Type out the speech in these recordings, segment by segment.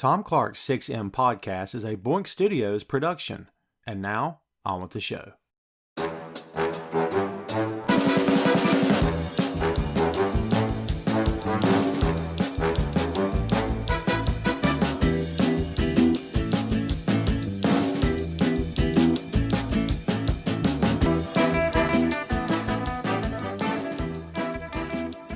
Tom Clark's 6M podcast is a Boink Studios production. And now, on with the show.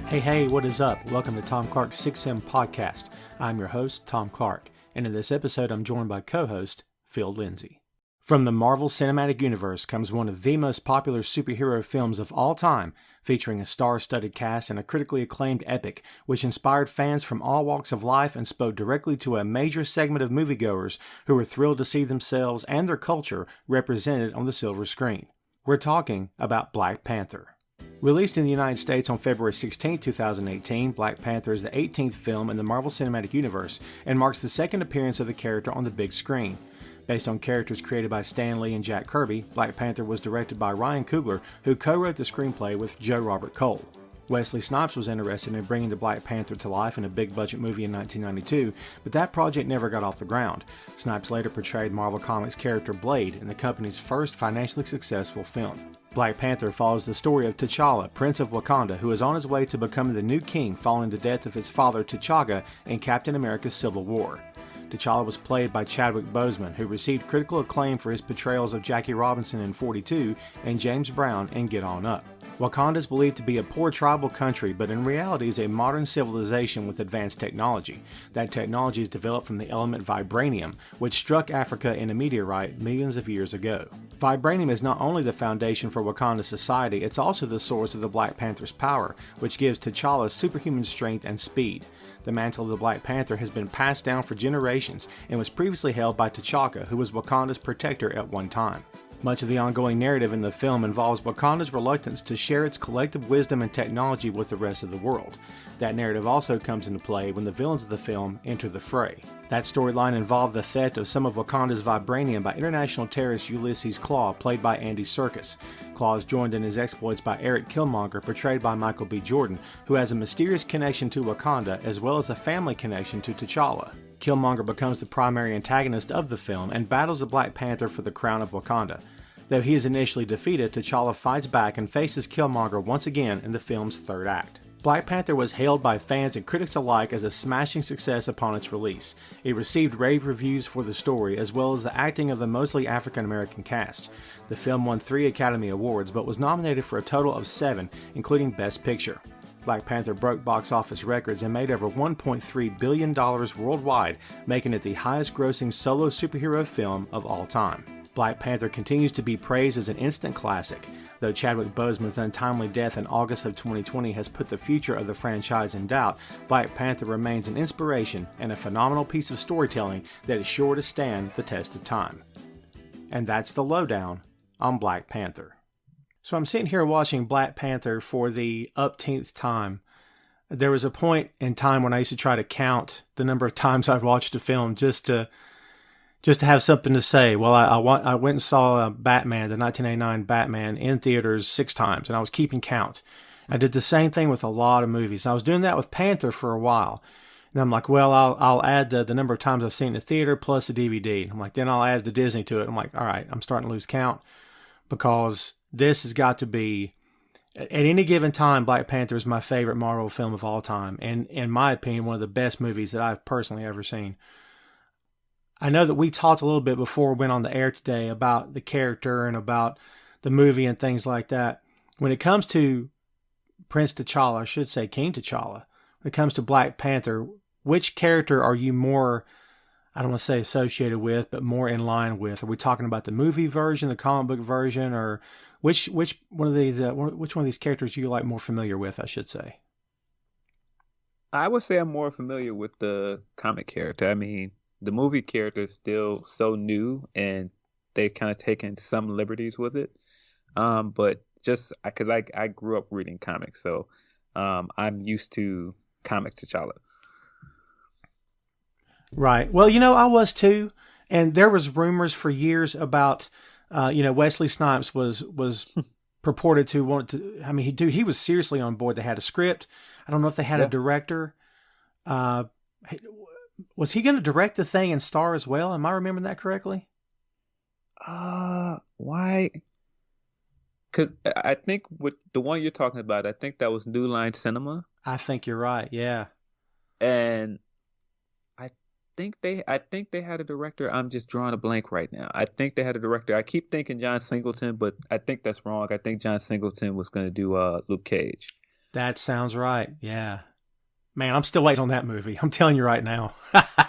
Hey, what is up? Welcome to Tom Clark's 6M podcast. I'm your host, Tom Clark, and in this episode I'm joined by co-host, Phil Lindsey. From the Marvel Cinematic Universe comes one of the most popular superhero films of all time, featuring a star-studded cast and a critically acclaimed epic, which inspired fans from all walks of life and spoke directly to a major segment of moviegoers who were thrilled to see themselves and their culture represented on the silver screen. We're talking about Black Panther. Released in the United States on February 16, 2018, Black Panther is the 18th film in the Marvel Cinematic Universe and marks the second appearance of the character on the big screen. Based on characters created by Stan Lee and Jack Kirby, Black Panther was directed by Ryan Coogler, who co-wrote the screenplay with Joe Robert Cole. Wesley Snipes was interested in bringing the Black Panther to life in a big-budget movie in 1992, but that project never got off the ground. Snipes later portrayed Marvel Comics character Blade in the company's first financially successful film. Black Panther follows the story of T'Challa, Prince of Wakanda, who is on his way to becoming the new king following the death of his father T'Chaka in Captain America's Civil War. T'Challa was played by Chadwick Boseman, who received critical acclaim for his portrayals of Jackie Robinson in 42 and James Brown in Get On Up. Wakanda is believed to be a poor tribal country, but in reality is a modern civilization with advanced technology. That technology is developed from the element vibranium, which struck Africa in a meteorite millions of years ago. Vibranium is not only the foundation for Wakanda's society, it's also the source of the Black Panther's power, which gives T'Challa superhuman strength and speed. The mantle of the Black Panther has been passed down for generations and was previously held by T'Chaka, who was Wakanda's protector at one time. Much of the ongoing narrative in the film involves Wakanda's reluctance to share its collective wisdom and technology with the rest of the world. That narrative also comes into play when the villains of the film enter the fray. That storyline involved the theft of some of Wakanda's vibranium by international terrorist Ulysses Klaue, played by Andy Serkis. Klaue is joined in his exploits by Eric Killmonger, portrayed by Michael B. Jordan, who has a mysterious connection to Wakanda as well as a family connection to T'Challa. Killmonger becomes the primary antagonist of the film and battles the Black Panther for the crown of Wakanda. Though he is initially defeated, T'Challa fights back and faces Killmonger once again in the film's third act. Black Panther was hailed by fans and critics alike as a smashing success upon its release. It received rave reviews for the story as well as the acting of the mostly African-American cast. The film won 3 Academy Awards but was nominated for a total of 7, including Best Picture. Black Panther broke box office records and made over $1.3 billion worldwide, making it the highest-grossing solo superhero film of all time. Black Panther continues to be praised as an instant classic. Though Chadwick Boseman's untimely death in August of 2020 has put the future of the franchise in doubt, Black Panther remains an inspiration and a phenomenal piece of storytelling that is sure to stand the test of time. And that's the lowdown on Black Panther. So I'm sitting here watching Black Panther for the upteenth time. There was a point in time when I used to try to count the number of times I've watched a film just to have something to say. Well, I went and saw Batman, the 1989 Batman, in theaters 6 times, and I was keeping count. I did the same thing with a lot of movies. I was doing that with Panther for a while. And I'm like, well, I'll add the number of times I've seen the theater plus the DVD. I'm like, then I'll add the Disney to it. I'm like, all right, I'm starting to lose count because this has got to be, at any given time, Black Panther is my favorite Marvel film of all time. And in my opinion, one of the best movies that I've personally ever seen. I know that we talked a little bit before we went on the air today about the character and about the movie and things like that. When it comes to Prince T'Challa, I should say King T'Challa, when it comes to Black Panther, which character are you more, I don't want to say associated with, but more in line with? Are we talking about the movie version, the comic book version, or which one of these characters are you like more familiar with, I should say? I would say I'm more familiar with the comic character. I mean, the movie character is still so new and they've kind of taken some liberties with it. But just because I grew up reading comics, so I'm used to comic T'Challa. Right. Well, I was too. And there was rumors for years about, Wesley Snipes was purported to want to, I mean, he was seriously on board. They had a script. I don't know if they had a director. was he going to direct the thing and star as well? Am I remembering that correctly? Why? Because I think with the one you're talking about, I think that was New Line Cinema, I think you're right. Yeah. and I I think they had a director. I'm just drawing a blank right now. I think they had a director. I keep thinking John Singleton, but I think that's wrong. I think John Singleton was going to do Luke Cage. That sounds right. Yeah. Man, I'm still waiting on that movie. I'm telling you right now.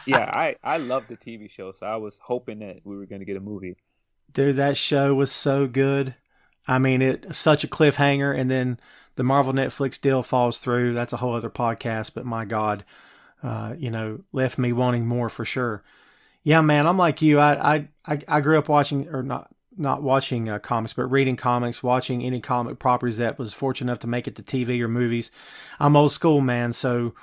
Yeah, I love the TV show, so I was hoping that we were going to get a movie. Dude, that show was so good. I mean, it's such a cliffhanger, and then the Marvel Netflix deal falls through. That's a whole other podcast, but my God, left me wanting more for sure. Yeah, man, I'm like you. I grew up watching, or not watching comics, but reading comics, watching any comic properties that was fortunate enough to make it to TV or movies. I'm old school, man. So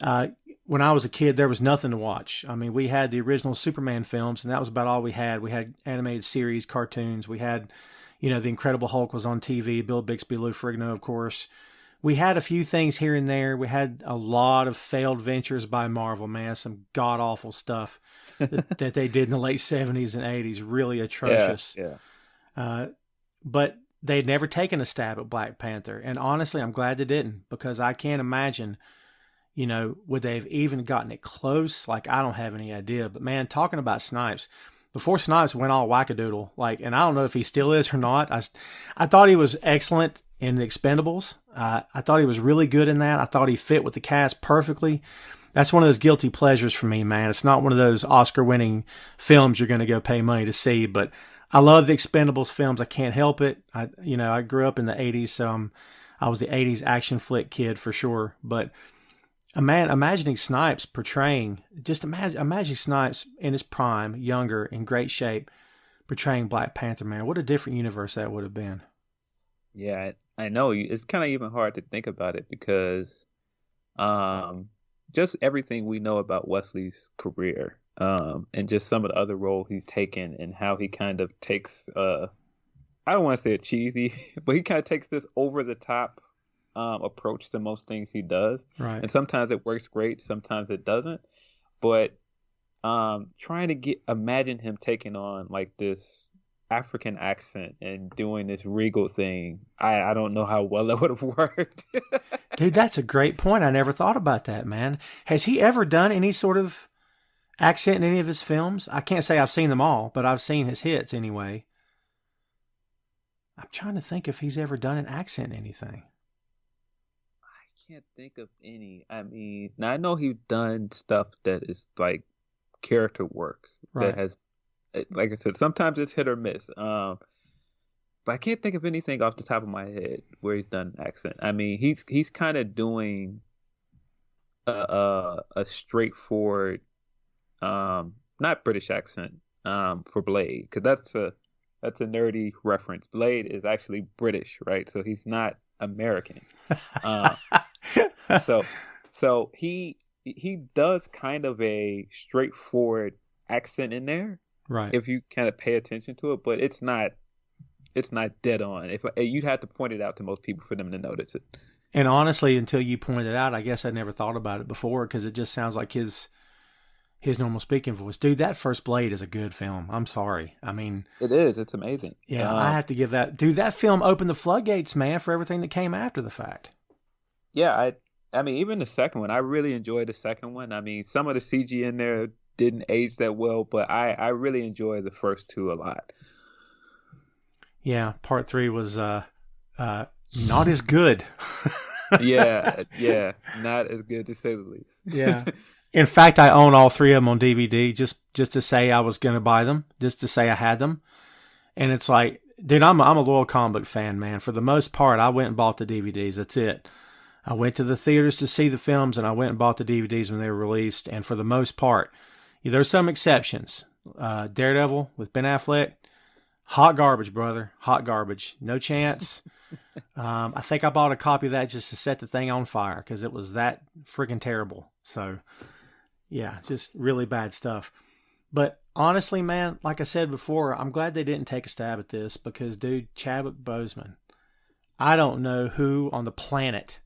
when I was a kid, there was nothing to watch. I mean, we had the original Superman films, and that was about all we had. We had animated series, cartoons. We had, the Incredible Hulk was on TV. Bill Bixby, Lou Ferrigno, of course. We had a few things here and there. We had a lot of failed ventures by Marvel, man. Some god-awful stuff that they did in the late 70s and 80s. Really atrocious. Yeah. But they'd never taken a stab at Black Panther. And honestly, I'm glad they didn't, because I can't imagine, would they have even gotten it close? Like, I don't have any idea. But man, talking about Snipes, before Snipes went all wackadoodle, and I don't know if he still is or not. I thought he was excellent in The Expendables. I thought he was really good in that. I thought he fit with the cast perfectly. That's one of those guilty pleasures for me, man. It's not one of those Oscar-winning films you're going to go pay money to see, but I love the Expendables films. I can't help it. I grew up in the 80s, so I was the 80s action flick kid for sure. But imagining Snipes imagining Snipes in his prime, younger, in great shape, portraying Black Panther, man. What a different universe that would have been. Yeah, I know. It's kind of even hard to think about it because just everything we know about Wesley's career, and just some of the other roles he's taken and how he kind of takes, I don't want to say a cheesy, but he kind of takes this over the top approach to most things he does. Right. And sometimes it works great, sometimes it doesn't. But trying to imagine him taking on like this African accent and doing this regal thing, I don't know how well that would have worked. Dude, that's a great point. I never thought about that, man. Has he ever done any sort of accent in any of his films? I can't say I've seen them all, but I've seen his hits anyway. I'm trying to think if he's ever done an accent in anything. I can't think of any. I mean, now I know he's done stuff that is like character work Right. that has, like I said, sometimes it's hit or miss. But I can't think of anything off the top of my head where he's done an accent. I mean, he's kind of doing a straightforward, not British accent, for Blade, because that's a nerdy reference. Blade is actually British, right? So he's not American. So he does kind of a straightforward accent in there. Right. If you kind of pay attention to it, but it's not dead on. If you'd have to point it out to most people for them to notice it. And honestly, until you pointed it out, I guess I never thought about it before, because it just sounds like his normal speaking voice. Dude, that first Blade is a good film. I'm sorry. I mean, it is. It's amazing. Yeah, I have to give that. Dude, that film opened the floodgates, man, for everything that came after the fact. Yeah, I mean, even the second one, I really enjoyed the second one. I mean, some of the CG in there didn't age that well, but I really enjoyed the first two a lot. Yeah, part 3 was not as good. yeah, not as good to say the least. Yeah. In fact, I own all 3 of them on DVD just to say I was going to buy them, just to say I had them. And it's like, dude, I'm a loyal comic book fan, man. For the most part, I went and bought the DVDs. That's it. I went to the theaters to see the films, and I went and bought the DVDs when they were released. And for the most part, there's some exceptions. Daredevil with Ben Affleck, hot garbage, brother. Hot garbage. No chance. I think I bought a copy of that just to set the thing on fire because it was that freaking terrible. So, yeah, just really bad stuff. But honestly, man, like I said before, I'm glad they didn't take a stab at this because, dude, Chadwick Boseman, I don't know who on the planet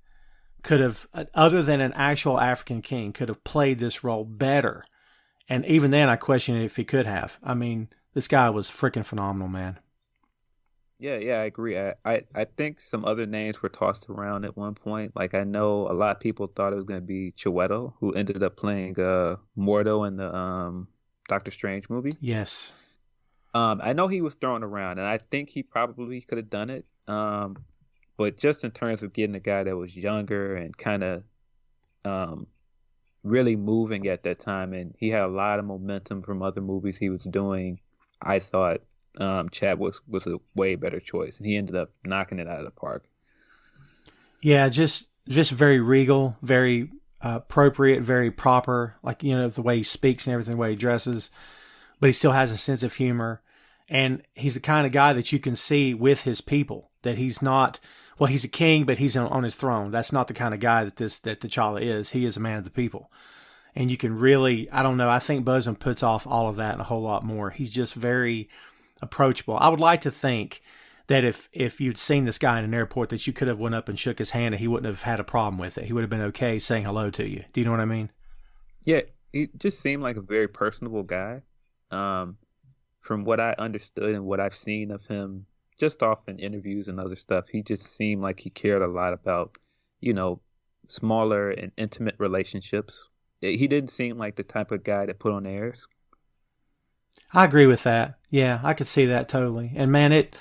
could have, other than an actual African king, could have played this role better. And even then, I question if he could have. I mean, this guy was freaking phenomenal, man. Yeah, I agree. I think some other names were tossed around at one point. Like I know a lot of people thought it was going to be Chiwetel, who ended up playing Mordo in the Doctor Strange movie. Yes. I know he was thrown around, and I think he probably could have done it. But just in terms of getting a guy that was younger and kind of really moving at that time, and he had a lot of momentum from other movies he was doing, I thought Chad was a way better choice, and he ended up knocking it out of the park. Yeah, just very regal, very appropriate, very proper. Like, you know, the way he speaks and everything, the way he dresses, but he still has a sense of humor. And he's the kind of guy that you can see with his people, that he's not, well, he's a king, but he's on his throne. That's not the kind of guy that T'Challa is. He is a man of the people. And you can really, I don't know, I think Boseman puts off all of that and a whole lot more. He's just very approachable. I would like to think that if you'd seen this guy in an airport, that you could have went up and shook his hand and he wouldn't have had a problem with it. He would have been okay saying hello to you. Do you know what I mean? Yeah, he just seemed like a very personable guy. From what I understood and what I've seen of him, just off in interviews and other stuff, he just seemed like he cared a lot about, you know, smaller and intimate relationships. He didn't seem like the type of guy that put on airs. I agree with that. Yeah, I could see that totally. And man, it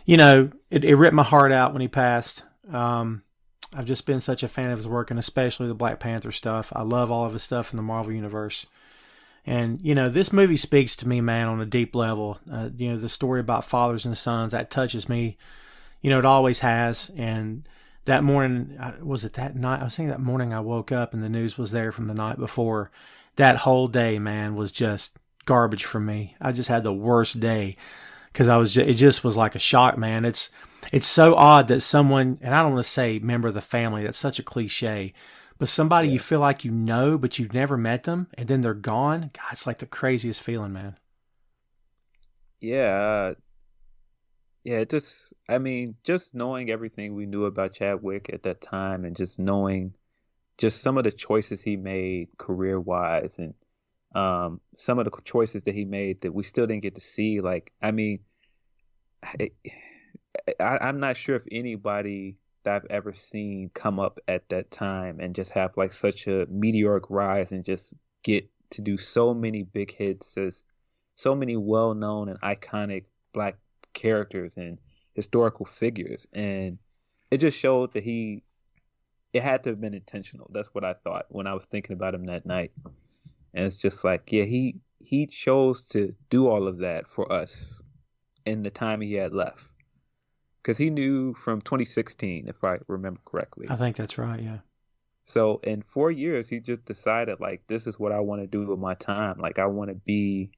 ripped my heart out when he passed. I've just been such a fan of his work, and especially the Black Panther stuff. I love all of his stuff in the Marvel Universe. And, you know, this movie speaks to me, man, on a deep level. You know, the story about fathers and sons, that touches me. You know, it always has. And that morning, was it that night? I was thinking that morning I woke up and the news was there from the night before. That whole day, man, was just garbage for me. I just had the worst day because it just was like a shock, man. It's so odd that someone, and I don't want to say member of the family, that's such a cliche, but somebody you feel like you know, but you've never met them, and then they're gone. God, it's like the craziest feeling, man. Yeah, just knowing everything we knew about Chadwick at that time, and just knowing just some of the choices he made career-wise, and some of the choices that he made that we still didn't get to see. Like, I mean, I'm not sure if anybody that I've ever seen come up at that time and just have like such a meteoric rise and just get to do so many big hits as so many well-known and iconic Black characters and historical figures. And it just showed that it had to have been intentional. That's what I thought when I was thinking about him that night. And it's just like, yeah, he chose to do all of that for us in the time he had left. Because he knew from 2016, if I remember correctly. I think that's right, yeah. So in 4 years, he just decided, like, this is what I want to do with my time. Like, I want to be,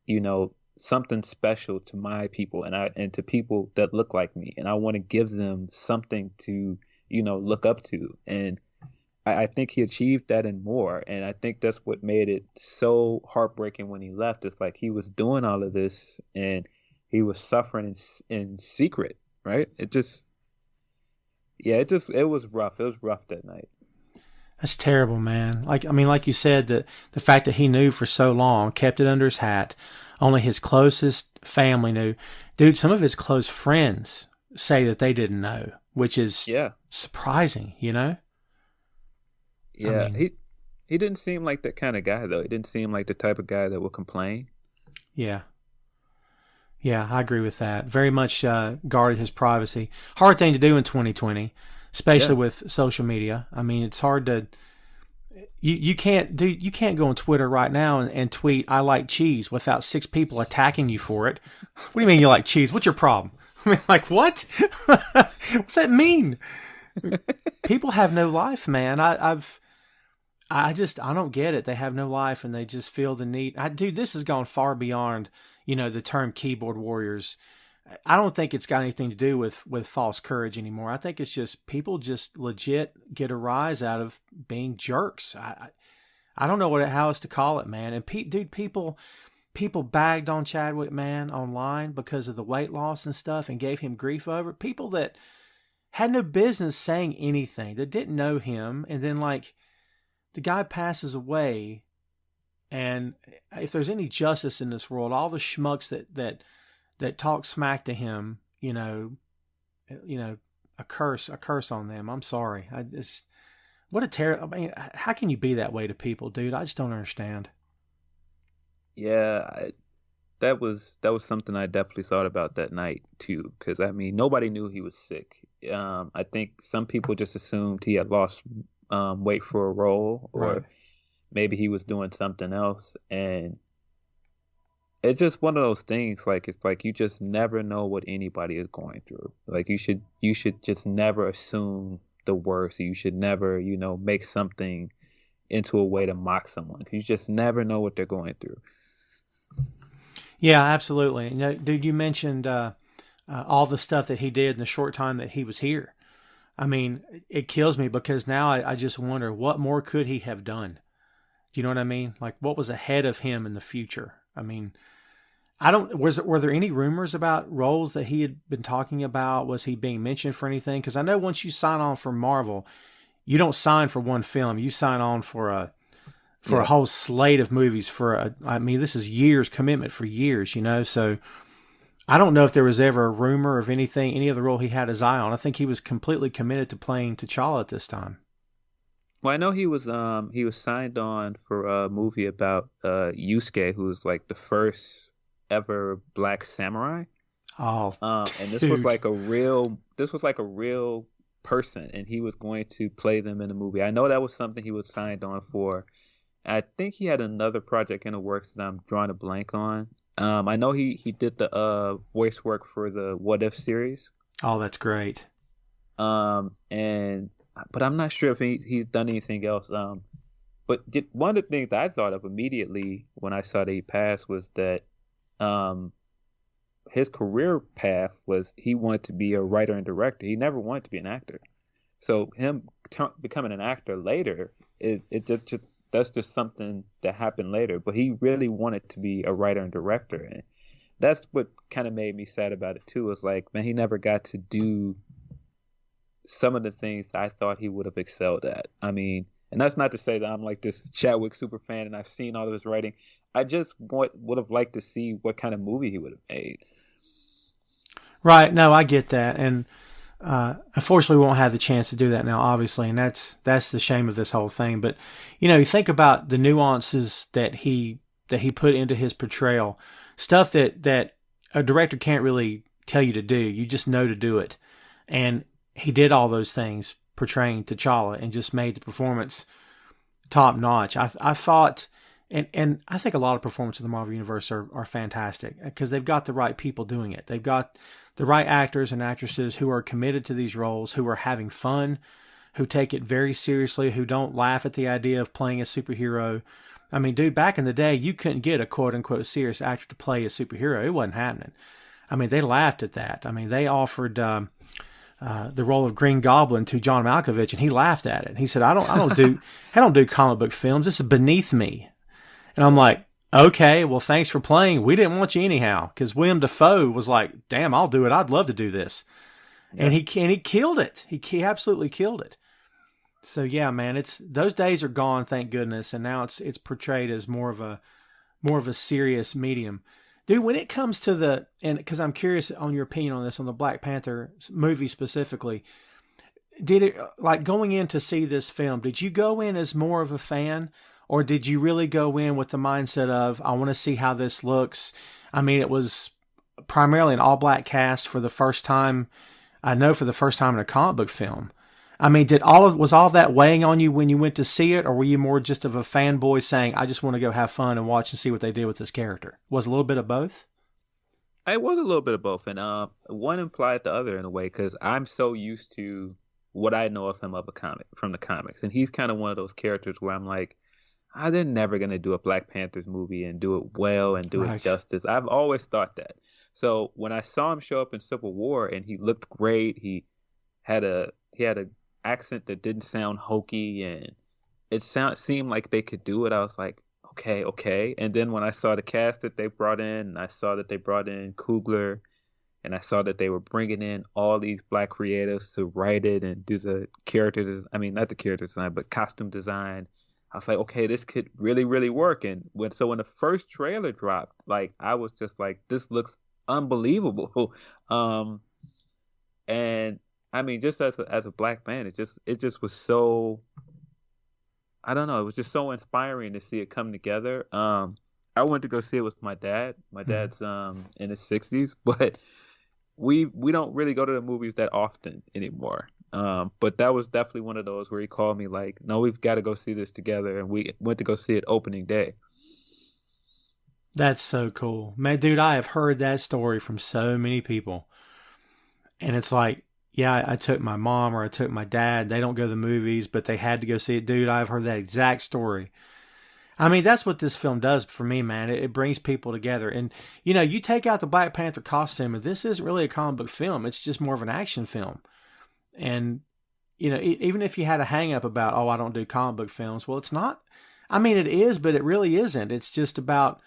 you know, something special to my people and to people that look like me. And I want to give them something to, you know, look up to. And I think he achieved that and more. And I think that's what made it so heartbreaking when he left. It's like he was doing all of this and he was suffering in secret, right? It was rough. It was rough that night. That's terrible, man. Like you said, the fact that he knew for so long, kept it under his hat, only his closest family knew. Dude, some of his close friends say that they didn't know, which is surprising, you know? Yeah, he didn't seem like that kind of guy, though. He didn't seem like the type of guy that would complain. Yeah. Yeah, I agree with that. Very much guarded his privacy. Hard thing to do in 2020, especially with social media. I mean, it's hard to. You can't go on Twitter right now and tweet "I like cheese" without 6 people attacking you for it. What do you mean you like cheese? What's your problem? I mean, like what? What's that mean? People have no life, man. I don't get it. They have no life and they just feel the need. Dude, this has gone far beyond, you know, the term keyboard warriors. I don't think it's got anything to do with false courage anymore. I think it's just people just legit get a rise out of being jerks. I don't know how else to call it, man. And dude, people bagged on Chadwick, man, online because of the weight loss and stuff and gave him grief over it. People that had no business saying anything, that didn't know him, and then like the guy passes away, and if there's any justice in this world, all the schmucks that talk smack to him, a curse on them. I'm sorry. I just what a terrible. I mean, how can you be that way to people, dude? I just don't understand. Yeah, that was something I definitely thought about that night too, because I mean nobody knew he was sick. I think some people just assumed he had lost weight for a role, Right. or maybe he was doing something else, and it's just one of those things. Like it's like you just never know what anybody is going through. Like you should just never assume the worst. You should never make something into a way to mock someone. You just never know what they're going through. Yeah, absolutely. Dude, you mentioned all the stuff that he did in the short time that he was here. I mean, it kills me because now I just wonder what more could he have done? Do you know what I mean? Like, what was ahead of him in the future? I mean, I don't. Were there any rumors about roles that he had been talking about? Was he being mentioned for anything? Because I know once you sign on for Marvel, you don't sign for one film. You sign on for a Yeah. whole slate of movies I mean, this is years commitment for years. So I don't know if there was ever a rumor of anything, any other role he had his eye on. I think he was completely committed to playing T'Challa at this time. Well, I know he was signed on for a movie about Yusuke, who's like the first ever black samurai. Oh, And this was dude. like a real person, and he was going to play them in the movie. I know that was something he was signed on for. I think he had another project in the works that I'm drawing a blank on. I know he did the voice work for the What If series. Oh, that's great. And but I'm not sure if he's done anything else. One of the things that I thought of immediately when I saw that he passed was that um his career path was he wanted to be a writer and director. He never wanted to be an actor. So him becoming an actor later, it just that's just something that happened later. But he really wanted to be a writer and director, and that's what kind of made me sad about it too. Is like, man, he never got to do some of the things that I thought he would have excelled at. I mean, and that's not to say that I'm like this Chadwick super fan and I've seen all of his writing. I just would have liked to see what kind of movie he would have made. Right. No, I get that. And unfortunately, we won't have the chance to do that now, obviously. And that's the shame of this whole thing. But, you think about the nuances that he put into his portrayal, stuff that a director can't really tell you to do. You just know to do it. And he did all those things portraying T'Challa and just made the performance top notch. I thought, and I think a lot of performances in the Marvel Universe are fantastic because they've got the right people doing it. They've got the right actors and actresses who are committed to these roles, who are having fun, who take it very seriously, who don't laugh at the idea of playing a superhero. I mean, dude, back in the day, you couldn't get a quote unquote serious actor to play a superhero. It wasn't happening. I mean, they laughed at that. I mean, they offered the role of Green Goblin to John Malkovich, and he laughed at it. He said, I don't do comic book films. This is beneath me." And I'm like, "Okay, well, thanks for playing. We didn't want you anyhow." Because William Dafoe was like, "Damn, I'll do it. I'd love to do this," Yeah. and he killed it. He absolutely killed it. So yeah, man, it's those days are gone, thank goodness, and now it's portrayed as more of a serious medium. Dude, when it comes to and because I'm curious on your opinion on this, on the Black Panther movie specifically, did it, like going in to see this film, did you go in as more of a fan, or did you really go in with the mindset of, I want to see how this looks? I mean, it was primarily an all black cast for the first time, I know for the first time in a comic book film. I mean, was all of that weighing on you when you went to see it, or were you more just of a fanboy saying, I just want to go have fun and watch and see what they did with this character? Was it a little bit of both? It was a little bit of both, and one implied the other in a way because I'm so used to what I know of him from the comics, and he's kind of one of those characters where I'm like, they're never gonna do a Black Panthers movie and do it well and do it Right. justice. I've always thought that. So when I saw him show up in Civil War and he looked great, he had a accent that didn't sound hokey, and seemed like they could do it. I was like, okay. And then when I saw the cast that they brought in, and I saw that they brought in Coogler and I saw that they were bringing in all these black creatives to write it and do the I mean, not the character design, but costume design. I was like, okay, this could really, really work. And when the first trailer dropped, like I was just like, this looks unbelievable. Um, and I mean, just as a black man, it just was so, I don't know, it was just so inspiring to see it come together. I went to go see it with my dad. My Mhm. dad's in his 60s, but we don't really go to the movies that often anymore. But that was definitely one of those where he called me like, no, we've got to go see this together, and we went to go see it opening day. That's so cool. Man, dude, I have heard that story from so many people. And it's like, yeah, I took my mom or I took my dad. They don't go to the movies, but they had to go see it. Dude, I've heard that exact story. I mean, that's what this film does for me, man. It brings people together. And, you take out the Black Panther costume, and this isn't really a comic book film. It's just more of an action film. And, even if you had a hang up about, oh, I don't do comic book films, well, it's not. I mean, it is, but it really isn't. It's just about,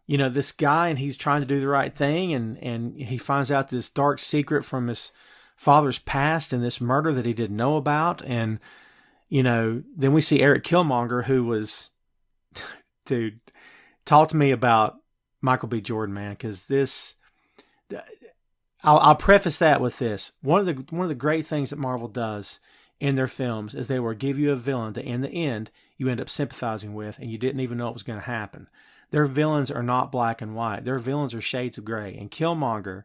this guy, and he's trying to do the right thing, and he finds out this dark secret from his father's past and this murder that he didn't know about. And, then we see Eric Killmonger, who was, dude, talk to me about Michael B. Jordan, man, because I'll preface that with this. One of the great things that Marvel does in their films is they will give you a villain that in the end you end up sympathizing with, and you didn't even know it was going to happen. Their villains are not black and white. Their villains are shades of gray. And Killmonger,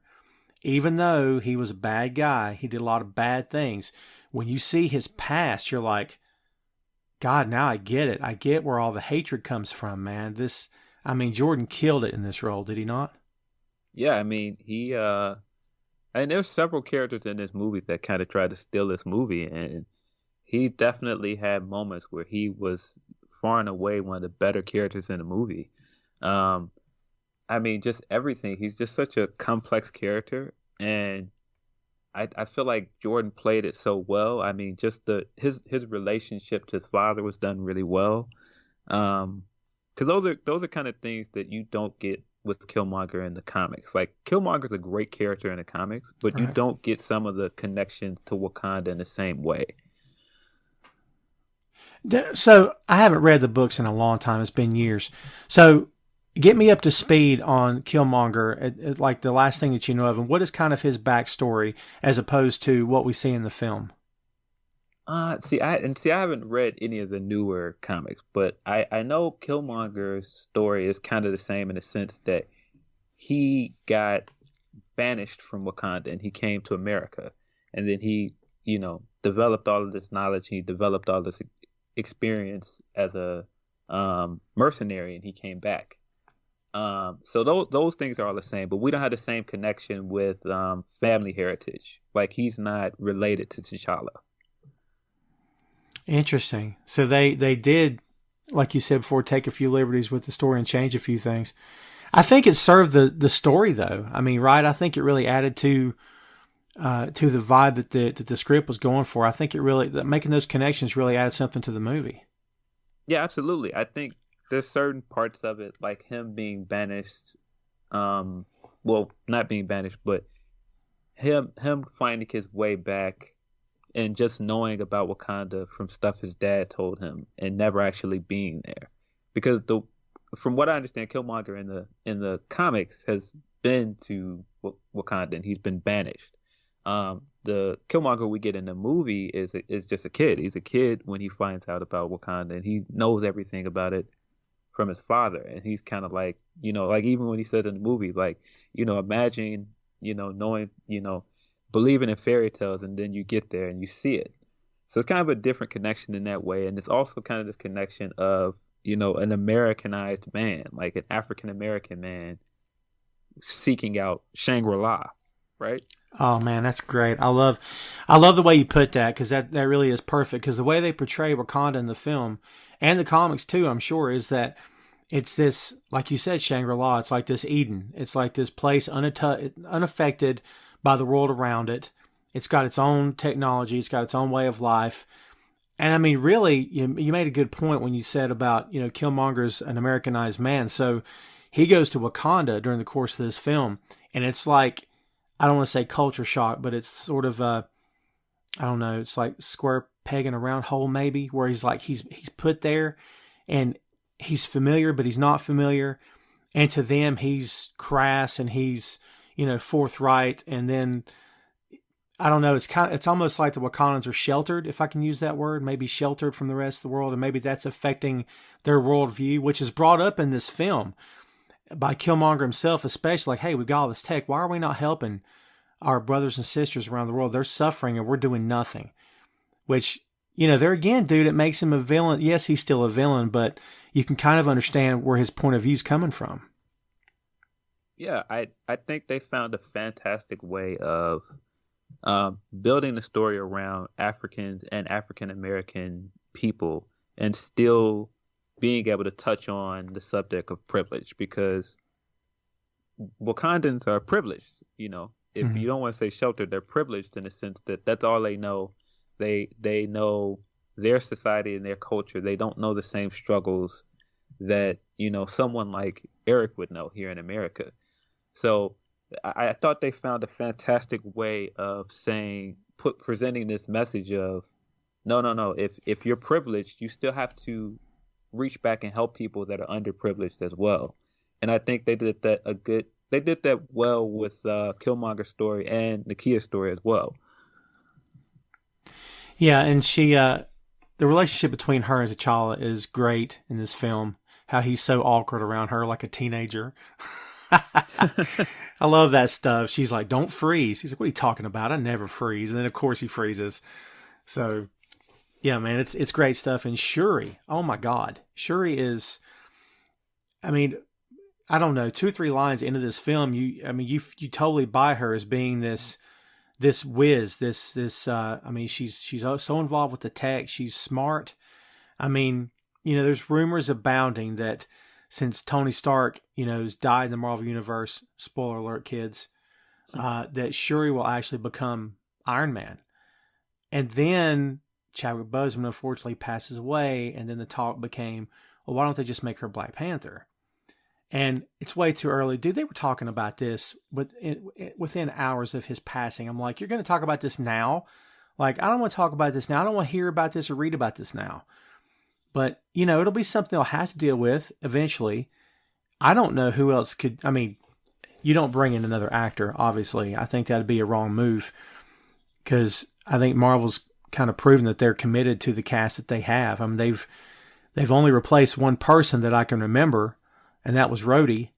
even though he was a bad guy, he did a lot of bad things. When you see his past, you're like, God, now I get it. I get where all the hatred comes from, man. Jordan killed it in this role, did he not? Yeah, I mean, and there's several characters in this movie that kind of tried to steal this movie, and he definitely had moments where he was far and away one of the better characters in the movie. Um, I mean, just everything. He's just such a complex character, and I feel like Jordan played it so well. I mean, just his relationship to his father was done really well. Because those are kind of things that you don't get with Killmonger in the comics. Like Killmonger's a great character in the comics, but you Right. don't get some of the connection to Wakanda in the same way. So I haven't read the books in a long time. It's been years. So get me up to speed on Killmonger, like the last thing that you know of him. What is kind of his backstory as opposed to what we see in the film? I haven't read any of the newer comics, but I know Killmonger's story is kind of the same in the sense that he got banished from Wakanda and he came to America, and then he, developed all of this knowledge. He developed all this experience as a mercenary, and he came back. So those things are all the same, but we don't have the same connection with family heritage. Like he's not related to T'Challa. Interesting. So they did, like you said before, take a few liberties with the story and change a few things. I think it served the story though. I mean, right? I think it really added to the vibe that the script was going for. I think that making those connections really added something to the movie. Yeah, absolutely. I think there's certain parts of it, like him being banished, well, not being banished, but him finding his way back and just knowing about Wakanda from stuff his dad told him and never actually being there. Because from what I understand, Killmonger in the comics has been to Wakanda and he's been banished. The Killmonger we get in the movie is just a kid. He's a kid when he finds out about Wakanda, and he knows everything about it from his father. And he's kind of like, like even when he said in the movie, like, imagine, knowing, believing in fairy tales, and then you get there and you see it. So it's kind of a different connection in that way. And it's also kind of this connection of, an Americanized man, like an African American man seeking out Shangri-La, right? Oh man, that's great. I love the way you put that because that really is perfect. Because the way they portray Wakanda in the film and the comics too, I'm sure, is that it's this, like you said, Shangri-La. It's like this Eden. It's like this place unaffected by the world around it. It's got its own technology. It's got its own way of life. And I mean, really, you made a good point when you said about, Killmonger's an Americanized man. So he goes to Wakanda during the course of this film, and it's like I don't want to say culture shock, but it's sort of I don't know, it's like square peg in a round hole maybe, where he's like he's put there and he's familiar but he's not familiar, and to them he's crass and he's, forthright, and then I don't know, it's almost like the Wakandans are sheltered, if I can use that word, maybe sheltered from the rest of the world, and maybe that's affecting their worldview, which is brought up in this film by Killmonger himself, especially, like, hey, we've got all this tech, why are we not helping our brothers and sisters around the world? They're suffering and we're doing nothing. Which, there again, dude, it makes him a villain. Yes, he's still a villain, but you can kind of understand where his point of view is coming from. Yeah, I think they found a fantastic way of building the story around Africans and African American people, and still being able to touch on the subject of privilege, because Wakandans are privileged. If you don't want to say sheltered, they're privileged in the sense that that's all they know. They know their society and their culture. They don't know the same struggles that someone like Eric would know here in America. So I thought they found a fantastic way of presenting this message of no. If you're privileged, you still have to reach back and help people that are underprivileged as well. And I think they did that They did that well with Killmonger's story and Nakia's story as well. Yeah, and the relationship between her and T'Challa is great in this film. How he's so awkward around her like a teenager. I love that stuff. She's like, don't freeze. He's like, what are you talking about? I never freeze. And then, of course, he freezes. So, yeah, man, it's great stuff. And Shuri, oh, my God. Shuri is, I mean, I don't know, 2 or 3 lines into this film, you totally buy her as being this whiz, she's so involved with the tech. She's smart. There's rumors abounding that since Tony Stark, has died in the Marvel Universe, spoiler alert, kids, that Shuri will actually become Iron Man. And then Chadwick Boseman unfortunately passes away, and then the talk became, well, why don't they just make her Black Panther? And it's way too early. Dude, they were talking about this within hours of his passing. I'm like, you're going to talk about this now? Like, I don't want to talk about this now. I don't want to hear about this or read about this now. But, it'll be something they'll have to deal with eventually. I don't know who else could. You don't bring in another actor, obviously. I think that'd be a wrong move, because I think Marvel's kind of proven that they're committed to the cast that they have. They've only replaced one person that I can remember, and that was Rhodey.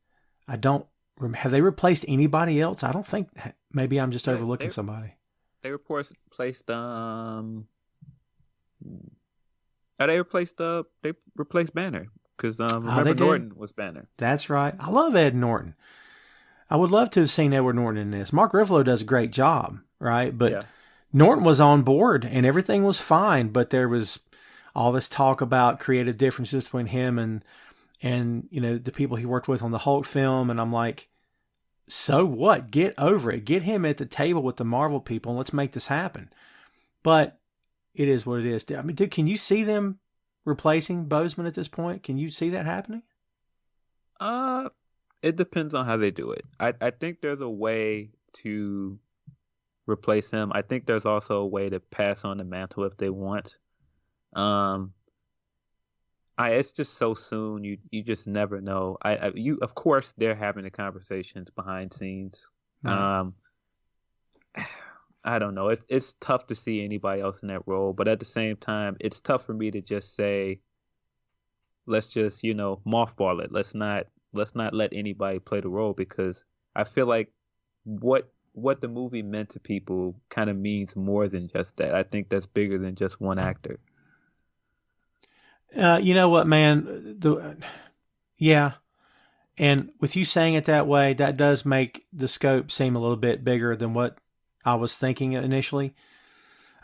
Have they replaced anybody else? I don't think. Maybe I'm just overlooking somebody. They replaced They replaced Banner, because remember Norton was Banner. That's right. I love Ed Norton. I would love to have seen Edward Norton in this. Mark Ruffalo does a great job, right? But Norton was on board and everything was fine, but there was all this talk about creative differences between him and the people he worked with on the Hulk film, and I'm like, so what? Get over it. Get him at the table with the Marvel people and let's make this happen. But it is what it is. Dude, can you see them replacing Boseman at this point? Can you see that happening? It depends on how they do it. I think there's a way to replace him. I think there's also a way to pass on the mantle if they want. It's just so soon. You just never know. Of course they're having the conversations behind scenes. Mm-hmm. I don't know. It's tough to see anybody else in that role, but at the same time, it's tough for me to just say, let's just mothball it. Let's not let anybody play the role, because I feel like what the movie meant to people kind of means more than just that. I think that's bigger than just one actor. You know what, man? Yeah. And with you saying it that way, that does make the scope seem a little bit bigger than what I was thinking initially.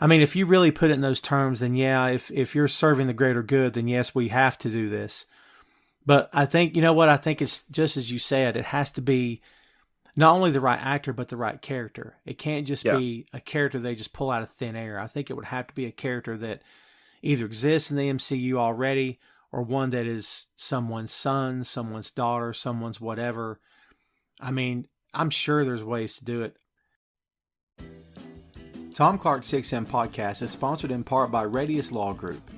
If you really put it in those terms, then yeah, if you're serving the greater good, then yes, we have to do this. But I think, I think it's just as you said, it has to be not only the right actor, but the right character. It can't just be a character they just pull out of thin air. I think it would have to be a character that either exists in the MCU already, or one that is someone's son, someone's daughter, someone's whatever. I'm sure there's ways to do it. Tom Clark's 6M podcast is sponsored in part by Radius Law Group.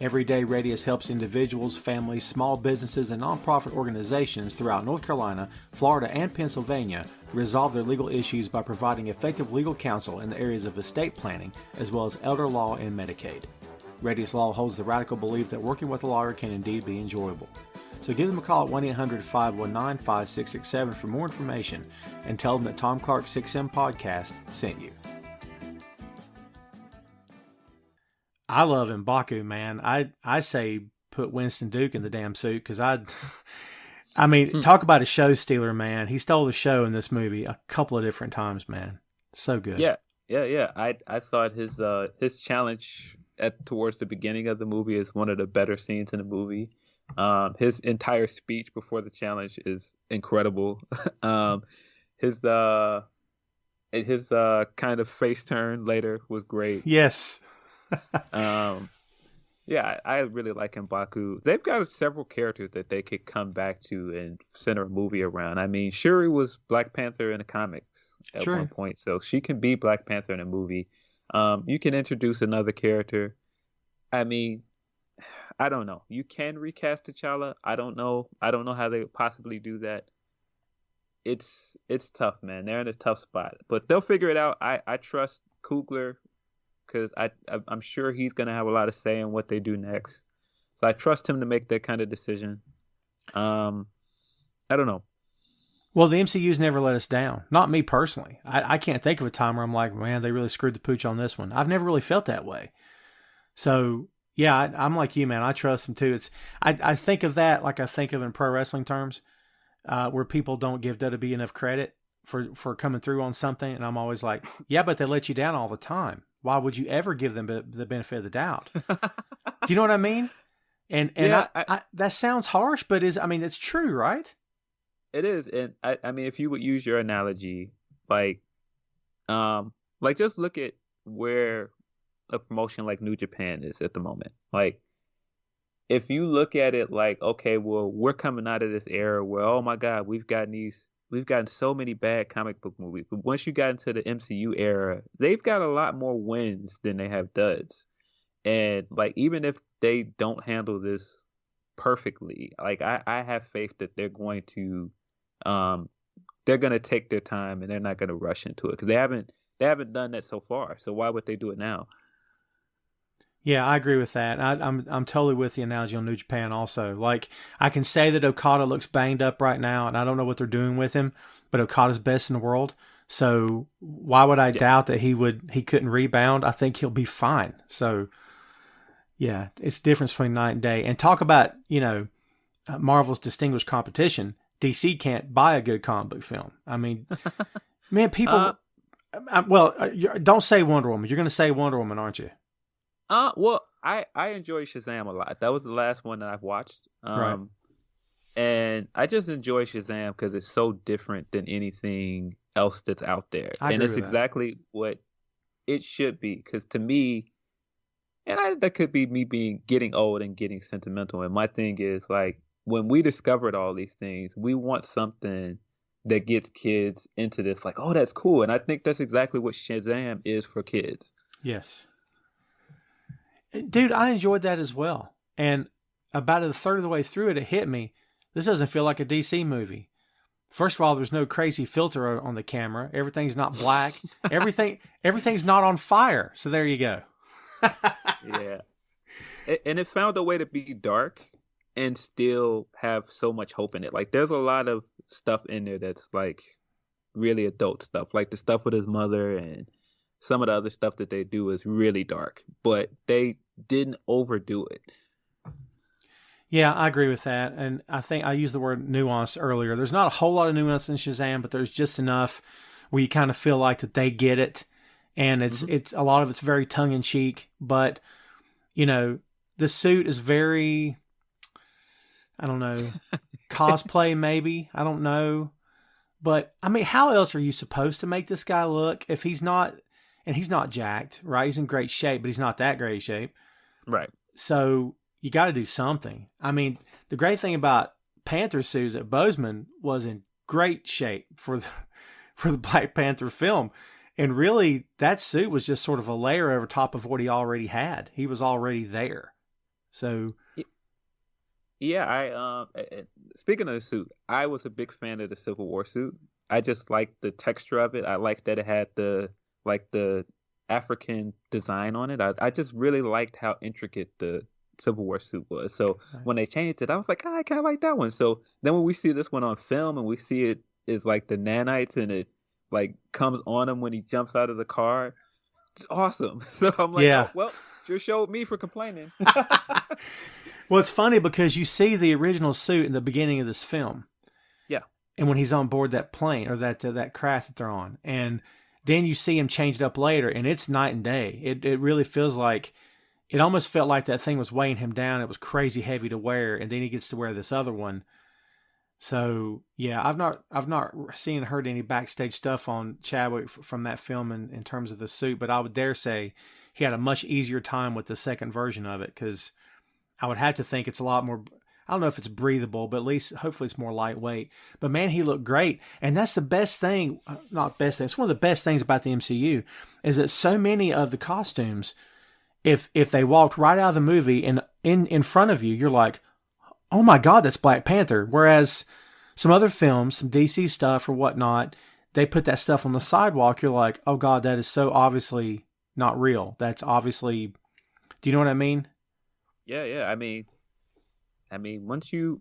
Every day, Radius helps individuals, families, small businesses, and nonprofit organizations throughout North Carolina, Florida, and Pennsylvania resolve their legal issues by providing effective legal counsel in the areas of estate planning, as well as elder law and Medicaid. Radius Law holds the radical belief that working with a lawyer can indeed be enjoyable. So give them a call at 1-800-519-5667 for more information and tell them that Tom Clark's 6M podcast sent you. I love M'Baku, man. I say put Winston Duke in the damn suit because I mean, talk about a show stealer, man. He stole the show in this movie a couple of different times, man. So good. Yeah. I thought his challenge towards the beginning of the movie is one of the better scenes in the movie. His entire speech before the challenge is incredible. His kind of face turn later was great. Yes. Yeah, I really like M'Baku. They've got several characters that they could come back to and center a movie around. I mean, Shuri was Black Panther in the comics at one point, so she can be Black Panther in a movie. You can introduce another character. I mean, I don't know. You can recast T'Challa. I don't know how they would possibly do that. It's tough, man. They're in a tough spot, but they'll figure it out. I trust Coogler, because I'm sure he's going to have a lot of say in what they do next. So I trust him to make that kind of decision. I don't know. Well, the MCU's never let us down. Not me personally. I can't think of a time where I'm like, man, they really screwed the pooch on this one. I've never really felt that way. So, yeah, I'm like you, man. I trust him too. I think of that like I think of in pro wrestling terms, where people don't give WWE enough credit for coming through on something. And I'm always like, yeah, but they let you down all the time. Why would you ever give them the benefit of the doubt? Do you know what I mean? And yeah, I that sounds harsh, but it's true, right? It is. And I mean, if you would use your analogy, like just look at where a promotion like New Japan is at the moment. Like, if you look at it like, okay, well, we're coming out of this era where, oh my God, we've gotten so many bad comic book movies. But once you got into the MCU era, they've got a lot more wins than they have duds. And like, even if they don't handle this perfectly, like I have faith that they're going to take their time and they're not going to rush into it, because they haven't done that so far. So why would they do it now? Yeah, I agree with that. I'm totally with the analogy on New Japan also. Like, I can say that Okada looks banged up right now, and I don't know what they're doing with him, but Okada's best in the world. So why would I doubt that he couldn't rebound? I think he'll be fine. So, yeah, it's the difference between night and day. And talk about, Marvel's distinguished competition. DC can't buy a good comic book film. I mean, man, people... don't say Wonder Woman. You're going to say Wonder Woman, aren't you? Well, I enjoy Shazam a lot. That was the last one that I've watched. Right. And I just enjoy Shazam because it's so different than anything else that's out there. And it's exactly what it should be. Because to me, that could be me getting old and getting sentimental. And my thing is, like, when we discovered all these things, we want something that gets kids into this. Like, oh, that's cool. And I think that's exactly what Shazam is for kids. Yes. Dude, I enjoyed that as well. And about a third of the way through it hit me. This doesn't feel like a DC movie. First of all, there's no crazy filter on the camera. Everything's not black. Everything's not on fire. So there you go. Yeah. And it found a way to be dark and still have so much hope in it. Like, there's a lot of stuff in there that's like really adult stuff. Like the stuff with his mother and some of the other stuff that they do is really dark, but they didn't overdo it. Yeah, I agree with that. And I think I used the word nuance earlier. There's not a whole lot of nuance in Shazam, but there's just enough where you kind of feel like that they get it. And it's a lot of it's very tongue in cheek, but the suit is very, I don't know, cosplay maybe. I don't know. But I mean, how else are you supposed to make this guy look if he's not, and he's not jacked, right? He's in great shape, but he's not that great shape. Right. So you got to do something. I mean, the great thing about Panther suit is that Boseman was in great shape for the Black Panther film. And really, that suit was just sort of a layer over top of what he already had. He was already there. So, Yeah, speaking of the suit, I was a big fan of the Civil War suit. I just liked the texture of it. I liked that it had the African design on it. I just really liked how intricate the Civil War suit was. So right. when they changed it, I was like, I kind of like that one. So then when we see this one on film and we see it is like the nanites and it like comes on him when he jumps out of the car, it's awesome. So I'm like, Yeah. oh well, sure showed me for complaining. Well, it's funny because you see the original suit in the beginning of this film. Yeah. And when he's on board that plane or that craft that they're on, and then you see him changed up later, and it's night and day. It really feels like, it almost felt like that thing was weighing him down. It was crazy heavy to wear, and then he gets to wear this other one. So yeah, I've not seen or heard any backstage stuff on Chadwick from that film in terms of the suit, but I would dare say he had a much easier time with the second version of it, because I would have to think it's a lot more, I don't know if it's breathable, but at least hopefully it's more lightweight. But man, he looked great. And that's the best thing, not best thing, it's one of the best things about the MCU, is that so many of the costumes, if they walked right out of the movie and in front of you, you're like, oh my God, that's Black Panther. Whereas some other films, some DC stuff or whatnot, they put that stuff on the sidewalk. You're like, oh God, that is so obviously not real. That's obviously, do you know what I mean? Yeah. I mean, once you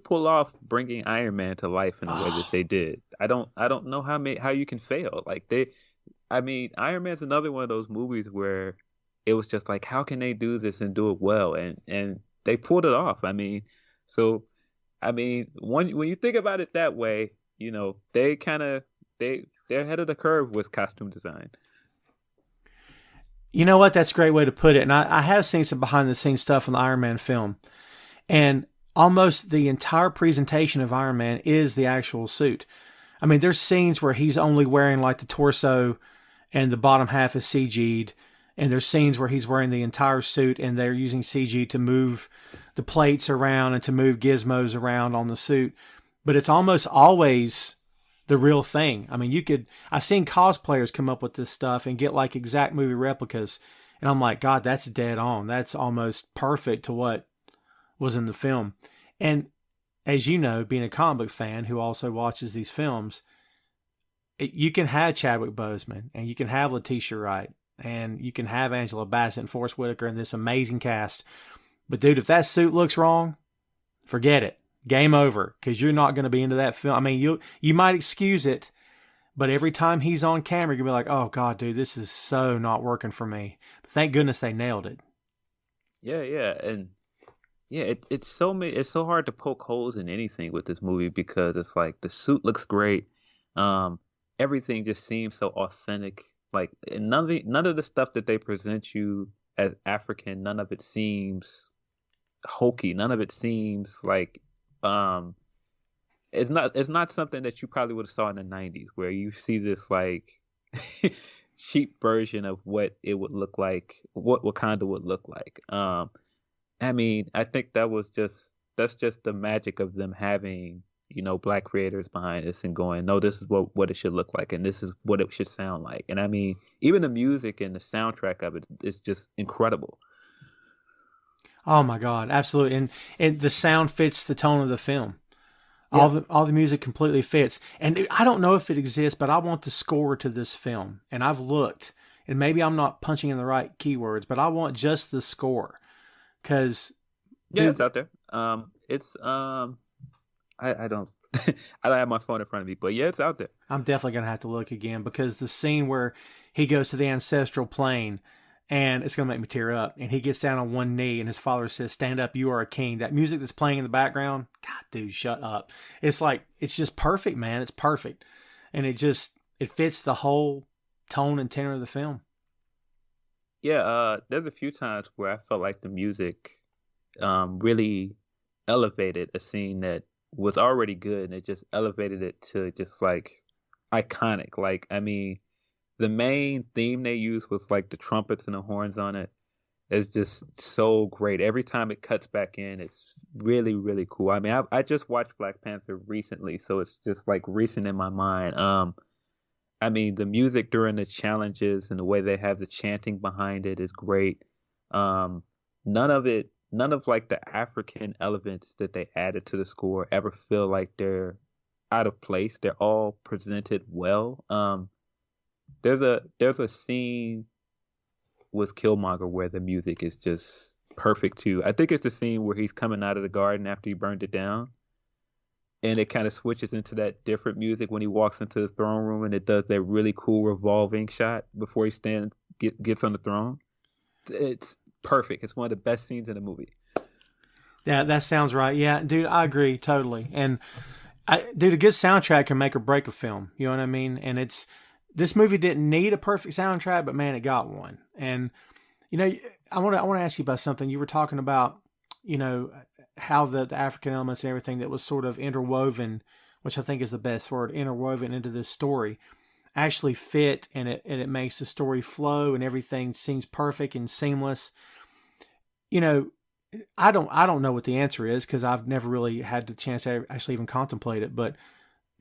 pull off bringing Iron Man to life in the way that they did, I don't know how you can fail. Like Iron Man's another one of those movies where it was just like, how can they do this and do it well? And they pulled it off. When you think about it that way, you know, they're ahead of the curve with costume design. You know what? That's a great way to put it. And I have seen some behind the scenes stuff on the Iron Man film. And almost the entire presentation of Iron Man is the actual suit. I mean, there's scenes where he's only wearing like the torso and the bottom half is CG'd. And there's scenes where he's wearing the entire suit and they're using CG to move the plates around and to move gizmos around on the suit. But it's almost always the real thing. I mean, I've seen cosplayers come up with this stuff and get like exact movie replicas. And I'm like, God, that's dead on. That's almost perfect to what was in the film. And as you know, being a comic book fan who also watches these films, you can have Chadwick Boseman and you can have Letitia Wright and you can have Angela Bassett and Forrest Whitaker and this amazing cast. But dude, if that suit looks wrong, forget it. Game over, because you're not going to be into that film. I mean, you might excuse it, but every time he's on camera, you're going to be like, oh God, dude, this is so not working for me. But thank goodness they nailed it. Yeah. And yeah, it's so hard to poke holes in anything with this movie because it's like the suit looks great. Everything just seems so authentic. Like none of the stuff that they present you as African, none of it seems hokey. None of it seems like it's not something that you probably would have saw in the 90s where you see this like cheap version of what it would look like, what Wakanda would look like. I mean, I think that's just the magic of them having, you know, Black creators behind this and going, no, this is what it should look like and this is what it should sound like. And I mean, even the music and the soundtrack of it is just incredible. Oh my God, absolutely. And the sound fits the tone of the film. Yeah. All the music completely fits. And I don't know if it exists, but I want the score to this film. And I've looked, and maybe I'm not punching in the right keywords, but I want just the score. Cause it's out there. I don't I don't have my phone in front of me, but yeah, it's out there. I'm definitely going to have to look again, because the scene where he goes to the ancestral plane, and it's going to make me tear up, and he gets down on one knee and his father says, stand up, you are a king. That music that's playing in the background, God, dude, shut up. It's like, it's just perfect, man. It's perfect. And it fits the whole tone and tenor of the film. Yeah, there's a few times where I felt like the music really elevated a scene that was already good, and it just elevated it to just like iconic. Like, I mean, the main theme they use with like the trumpets and the horns on it is just so great. Every time it cuts back in, it's really, really cool. I mean, I just watched Black Panther recently, so it's just like recent in my mind. I mean, the music during the challenges and the way they have the chanting behind it is great. Um, none of like the African elements that they added to the score ever feel like they're out of place. They're all presented well. There's a scene with Killmonger where the music is just perfect too. I think it's the scene where he's coming out of the garden after he burned it down, and it kind of switches into that different music when he walks into the throne room, and it does that really cool revolving shot before he gets on the throne. It's perfect. It's one of the best scenes in the movie. Yeah, that sounds right. Yeah, dude, I agree totally. And dude, a good soundtrack can make or break a film. You know what I mean? And this movie didn't need a perfect soundtrack, but man, it got one. And you know, I want to ask you about something. You were talking about, you know, how the African elements and everything that was sort of interwoven, which I think is the best word, interwoven into this story, actually fit, and it makes the story flow, and everything seems perfect and seamless. You know, I don't know what the answer is because I've never really had the chance to actually even contemplate it. But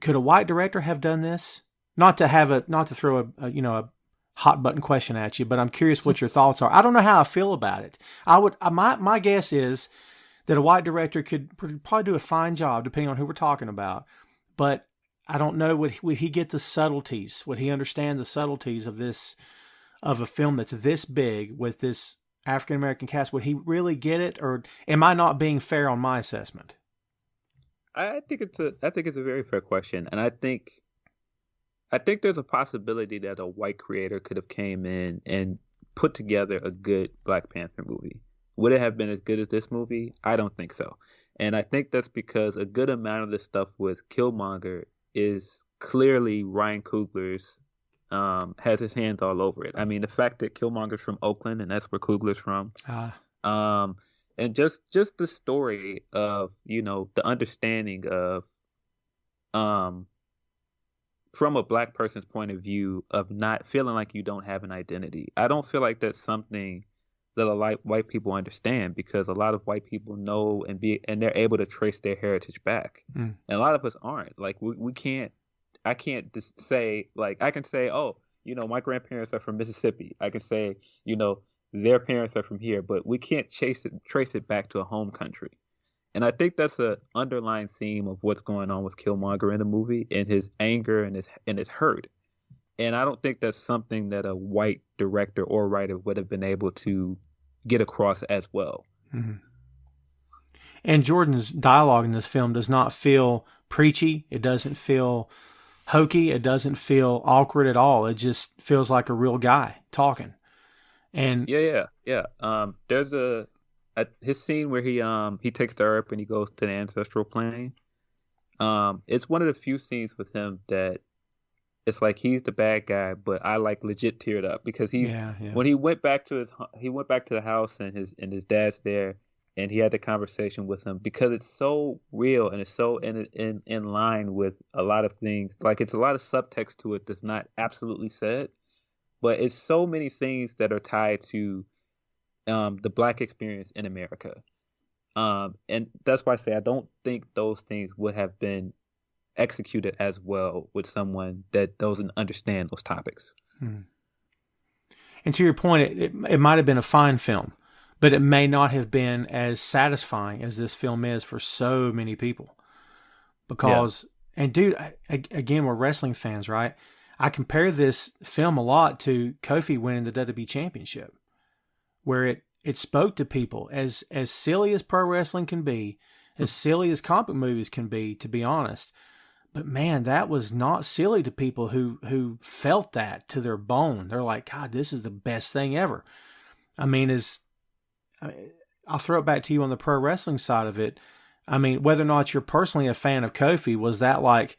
could a white director have done this? Not to throw a hot button question at you, but I'm curious what your thoughts are. I don't know how I feel about it. My guess is that a white director could probably do a fine job, depending on who we're talking about. But I don't know, would he get the subtleties? Would he understand the subtleties of a film that's this big with this African American cast? Would he really get it, or am I not being fair on my assessment? I think it's a very fair question, and I think there's a possibility that a white creator could have came in and put together a good Black Panther movie. Would it have been as good as this movie? I don't think so. And I think that's because a good amount of the stuff with Killmonger is clearly Ryan Coogler's has his hands all over it. I mean, the fact that Killmonger's from Oakland and that's where Coogler's from. And just the story of, you know, the understanding of from a Black person's point of view of not feeling like you don't have an identity. I don't feel like that's something that a lot of white people understand, because a lot of white people know and they're able to trace their heritage back. And a lot of us aren't. Like we can't. I can't just say, like, I can say, oh, you know, my grandparents are from Mississippi. I can say, you know, their parents are from here, but we can't trace it back to a home country. And I think that's an underlying theme of what's going on with Killmonger in the movie, and his anger and his hurt. And I don't think that's something that a white director or writer would have been able to get across as well. Mm-hmm. And Jordan's dialogue in this film does not feel preachy. It doesn't feel hokey. It doesn't feel awkward at all. It just feels like a real guy talking. And yeah. There's his scene where he takes the herb and he goes to the ancestral plane. It's one of the few scenes with him that it's like he's the bad guy, but I like legit teared up because when he went back to the house and his dad's there and he had the conversation with him, because it's so real and it's so in line with a lot of things. Like, it's a lot of subtext to it that's not absolutely said, but it's so many things that are tied to the Black experience in America. And that's why I say I don't think those things would have been executed as well with someone that doesn't understand those topics. And to your point, it might have been a fine film, but it may not have been as satisfying as this film is for so many people. Because, and dude, again, we're wrestling fans, right? I compare this film a lot to Kofi winning the WWE Championship, where it spoke to people. As silly as pro wrestling can be, as silly as comic movies can be, to be honest. But man, that was not silly to people who felt that to their bone. They're like, God, this is the best thing ever. I mean, I'll throw it back to you on the pro wrestling side of it. I mean, whether or not you're personally a fan of Kofi, was that like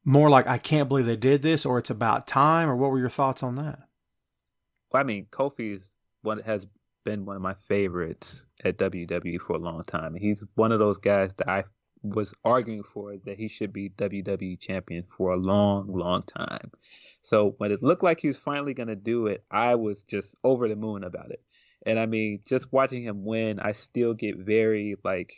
more like, I can't believe they did this, or it's about time, or what were your thoughts on that? Well, I mean, Kofi has been one of my favorites at WWE for a long time. He's one of those guys that I was arguing for that he should be WWE champion for a long, long time. So when it looked like he was finally going to do it, I was just over the moon about it. And I mean, just watching him win, I still get very like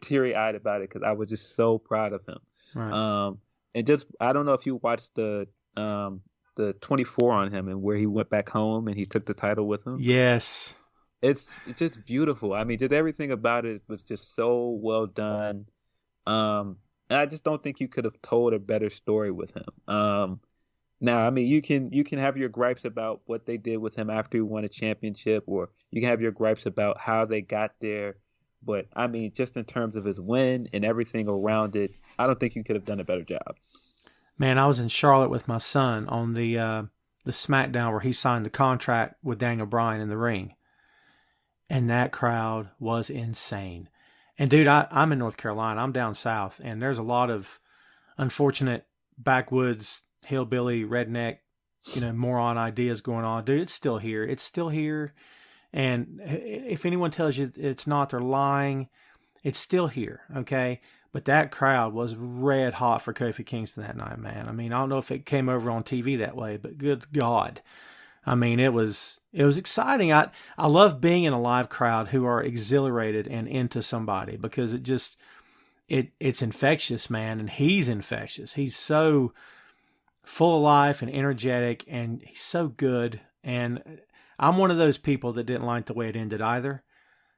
teary-eyed about it because I was just so proud of him. Right. And just, I don't know if you watched the the 24 on him and where he went back home and he took the title with him. Yes. It's just beautiful. I mean, just everything about it was just so well done. And I just don't think you could have told a better story with him. Now, I mean, you can have your gripes about what they did with him after he won a championship, or you can have your gripes about how they got there. But I mean, just in terms of his win and everything around it, I don't think you could have done a better job. Man, I was in Charlotte with my son on the SmackDown where he signed the contract with Daniel Bryan in the ring. And that crowd was insane. And dude, I'm in North Carolina. I'm down south, and there's a lot of unfortunate backwoods, hillbilly, redneck, moron ideas going on. Dude, it's still here. It's still here. And if anyone tells you it's not, they're lying. It's still here, okay? But that crowd was red hot for Kofi Kingston that night, man. I mean, I don't know if it came over on TV that way, but good God. I mean, it was exciting. I love being in a live crowd who are exhilarated and into somebody, because it's infectious, man. And he's infectious. He's so full of life and energetic, and he's so good. And I'm one of those people that didn't like the way it ended either.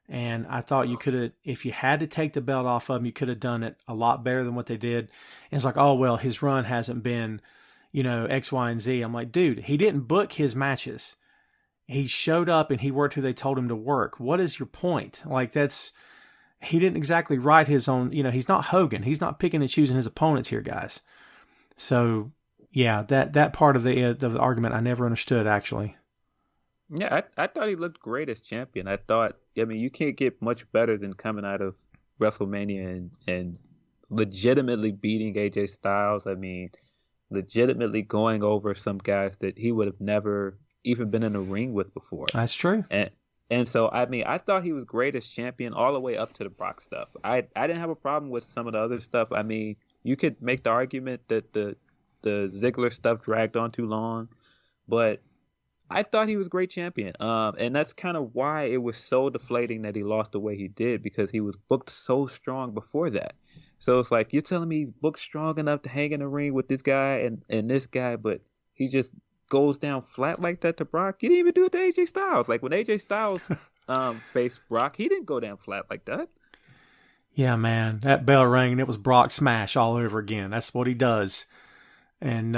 And I thought you could have, if you had to take the belt off of him, you could have done it a lot better than what they did. And it's like, oh, well, his run hasn't been, X, Y, and Z. I'm like, dude, he didn't book his matches. He showed up and he worked who they told him to work. What is your point? Like, he didn't exactly write his own, he's not Hogan. He's not picking and choosing his opponents here, guys. So, yeah, that part of the argument I never understood, actually. Yeah, I thought he looked great as champion. I mean, you can't get much better than coming out of WrestleMania and legitimately beating AJ Styles. I mean, legitimately going over some guys that he would have never even been in a ring with before. That's true. And so, I mean, I thought he was great as champion all the way up to the Brock stuff. I didn't have a problem with some of the other stuff. I mean, you could make the argument that the Ziggler stuff dragged on too long, but I thought he was a great champion. And that's kind of why it was so deflating that he lost the way he did, because he was booked so strong before that. So it's like, you're telling me he's booked strong enough to hang in the ring with this guy and this guy, but he just goes down flat like that to Brock? You didn't even do it to AJ Styles. Like, when AJ Styles faced Brock, he didn't go down flat like that. Yeah, man. That bell rang and it was Brock smash all over again. That's what he does. And,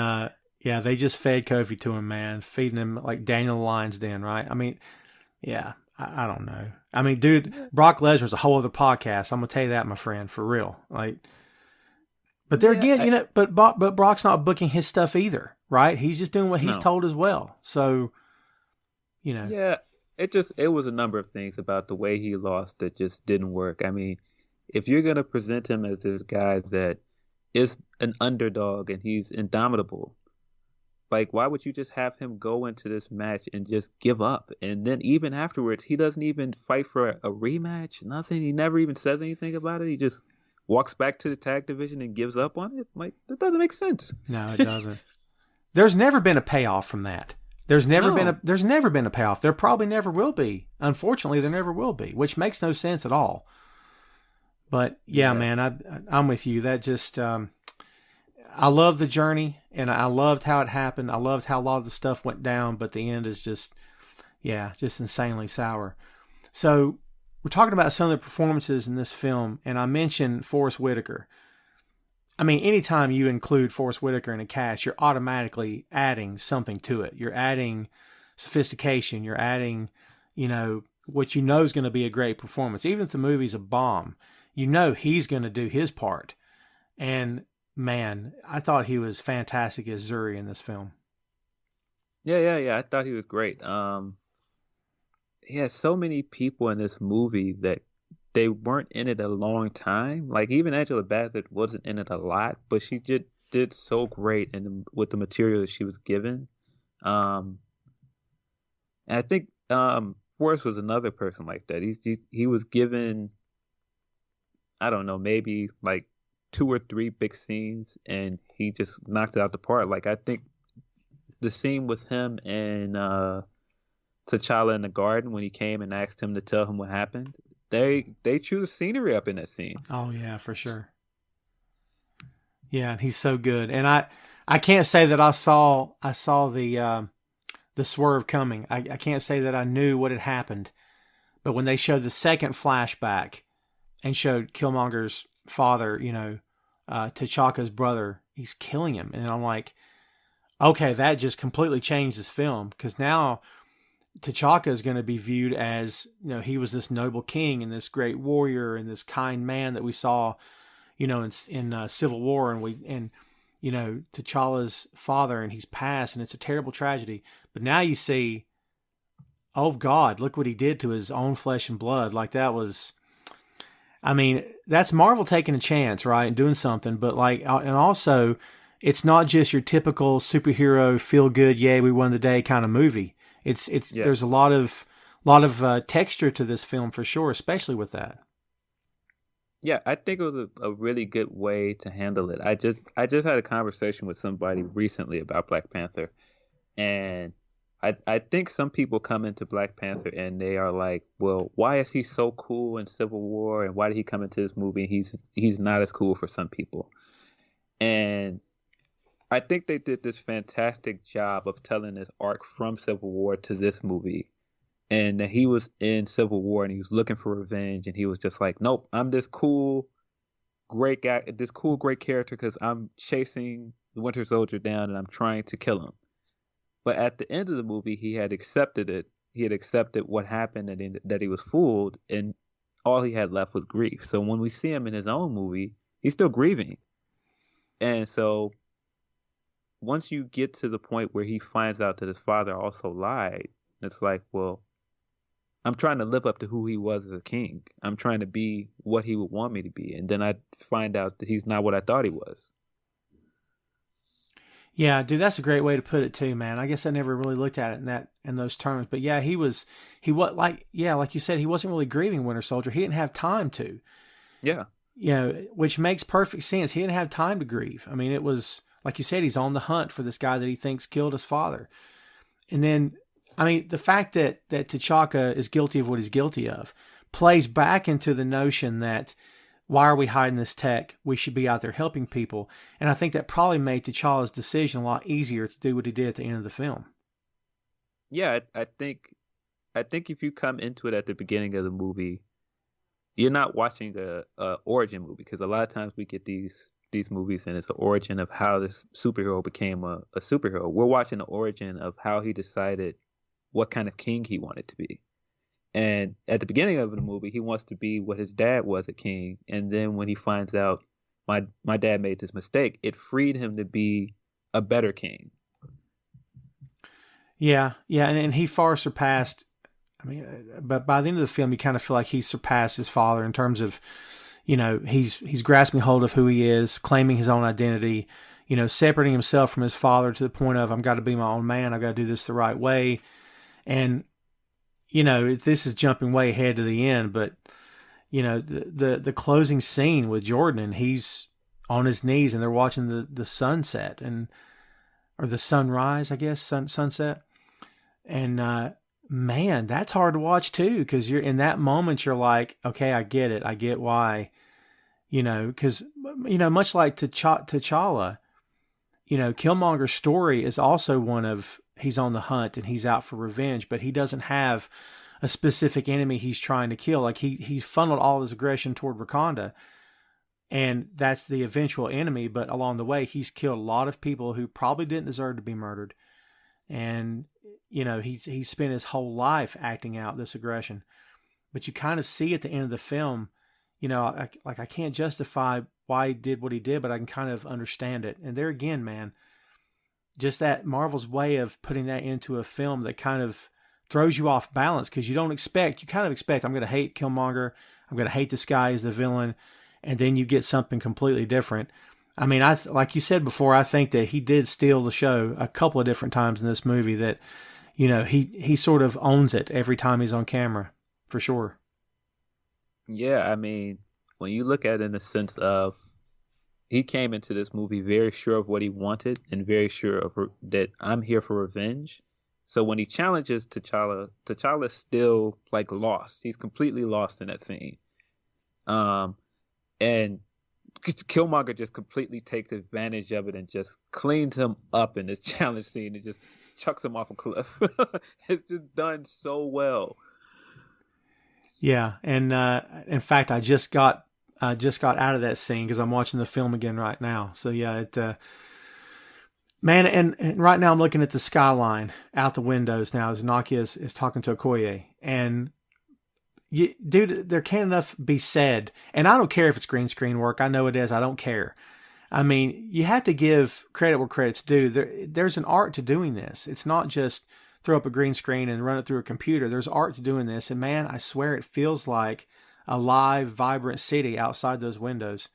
yeah, they just fed Kofi to him, man. Feeding him like Daniel the Lion's Den, right? I mean, yeah, I don't know. I mean, dude, Brock Lesnar's a whole other podcast. I'm going to tell you that, my friend, for real. Like, but there again, but Brock's not booking his stuff either, right? He's just doing what he's told as well. So, Yeah, it was a number of things about the way he lost that just didn't work. I mean, if you're going to present him as this guy that is an underdog and he's indomitable, like, why would you just have him go into this match and just give up? And then even afterwards, he doesn't even fight for a rematch, nothing. He never even says anything about it. He just walks back to the tag division and gives up on it. Like, that doesn't make sense. No, it doesn't. There's never been a payoff from that. There's never been a payoff. There probably never will be. Unfortunately, there never will be, which makes no sense at all. But yeah. Man, I'm with you. That just, I love the journey, and I loved how it happened. I loved how a lot of the stuff went down, but the end is just insanely sour. So we're talking about some of the performances in this film, and I mentioned Forrest Whitaker. I mean, anytime you include Forrest Whitaker in a cast, you're automatically adding something to it. You're adding sophistication. You're adding, what is going to be a great performance. Even if the movie's a bomb, he's going to do his part. And man, I thought he was fantastic as Zuri in this film. Yeah. I thought he was great. He has so many people in this movie that they weren't in it a long time. Like, even Angela Bassett wasn't in it a lot, but she did so great with the material that she was given. And I think Forrest was another person like that. He was given, I don't know, maybe like 2 or 3 big scenes, and he just knocked it out the park. Like, I think the scene with him and T'Challa in the garden, when he came and asked him to tell him what happened, they chewed the scenery up in that scene. Oh yeah, for sure. Yeah, and he's so good. And I I can't say that I saw the swerve coming. I can't say that I knew what had happened. But when they showed the second flashback and showed Killmonger's father, T'Chaka's brother, he's killing him, and I'm like, okay, that just completely changed this film because now T'Chaka is going to be viewed as, he was this noble king and this great warrior and this kind man that we saw, in Civil War, and T'Challa's father, and he's passed, and it's a terrible tragedy. But now you see, oh God, look what he did to his own flesh and blood. Like that was, I mean, that's Marvel taking a chance, right, and doing something. But and also, it's not just your typical superhero feel good, yay, we won the day kind of movie. There's a lot of texture to this film for sure, especially with that. Yeah, I think it was a really good way to handle it. I just had a conversation with somebody recently about Black Panther, and I think some people come into Black Panther and they are like, well, why is he so cool in Civil War, and why did he come into this movie and he's not as cool for some people? And I think they did this fantastic job of telling this arc from Civil War to this movie. And that he was in Civil War and he was looking for revenge, and he was just like, nope, I'm this cool, great guy, this cool, great character because I'm chasing the Winter Soldier down and I'm trying to kill him. But at the end of the movie, he had accepted it. He had accepted what happened and that he was fooled, and all he had left was grief. So when we see him in his own movie, he's still grieving. And so once you get to the point where he finds out that his father also lied, it's like, well, I'm trying to live up to who he was as a king. I'm trying to be what he would want me to be. And then I find out that he's not what I thought he was. Yeah, dude, that's a great way to put it too, man. I guess I never really looked at it in those terms. But yeah, like you said, he wasn't really grieving Winter Soldier. He didn't have time to. Yeah. Which makes perfect sense. He didn't have time to grieve. I mean, it was, like you said, he's on the hunt for this guy that he thinks killed his father. And then, I mean, the fact that T'Chaka is guilty of what he's guilty of plays back into the notion that, why are we hiding this tech? We should be out there helping people. And I think that probably made T'Challa's decision a lot easier to do what he did at the end of the film. Yeah, I think if you come into it at the beginning of the movie, you're not watching a origin movie, because a lot of times we get these movies and it's the origin of how this superhero became a superhero. We're watching the origin of how he decided what kind of king he wanted to be. And at the beginning of the movie, he wants to be what his dad was, a king. And then when he finds out my dad made this mistake, it freed him to be a better king. Yeah, and he far surpassed. I mean, but by the end of the film, you kind of feel like he surpassed his father in terms of, he's grasping hold of who he is, claiming his own identity, separating himself from his father to the point of, I've got to be my own man. I've got to do this the right way. And, this is jumping way ahead to the end, but, the closing scene with Jordan, and he's on his knees and they're watching the sunset or the sunrise, I guess, sunset. And, man, that's hard to watch too, because you're in that moment, you're like, okay, I get it. I get why, because, much like T'Challa, Killmonger's story is also one of, he's on the hunt and he's out for revenge, but he doesn't have a specific enemy he's trying to kill. Like he funneled all his aggression toward Wakanda, and that's the eventual enemy. But along the way, he's killed a lot of people who probably didn't deserve to be murdered. And, he spent his whole life acting out this aggression. But you kind of see at the end of the film, I can't justify why he did what he did, but I can kind of understand it. And there again, man, just that Marvel's way of putting that into a film that kind of throws you off balance, because you kind of expect, I'm going to hate Killmonger, I'm going to hate this guy as the villain, and then you get something completely different. I mean, like you said before, I think that he did steal the show a couple of different times in this movie, that, he sort of owns it every time he's on camera, for sure. Yeah, I mean, when you look at it in the sense of, he came into this movie very sure of what he wanted and very sure of that I'm here for revenge. So when he challenges T'Challa's still like lost. He's completely lost in that scene. And Killmonger just completely takes advantage of it and just cleans him up in this challenge scene and just chucks him off a cliff. It's just done so well. Yeah, and in fact, I just got out of that scene because I'm watching the film again right now. So yeah, man, and right now I'm looking at the skyline out the windows now as Nakia is talking to Okoye, and dude, there can't enough be said. And I don't care if it's green screen work. I know it is. I don't care. I mean, you have to give credit where credit's due. There's an art to doing this. It's not just throw up a green screen and run it through a computer. There's art to doing this. And man, I swear it feels like a live, vibrant city outside those windows.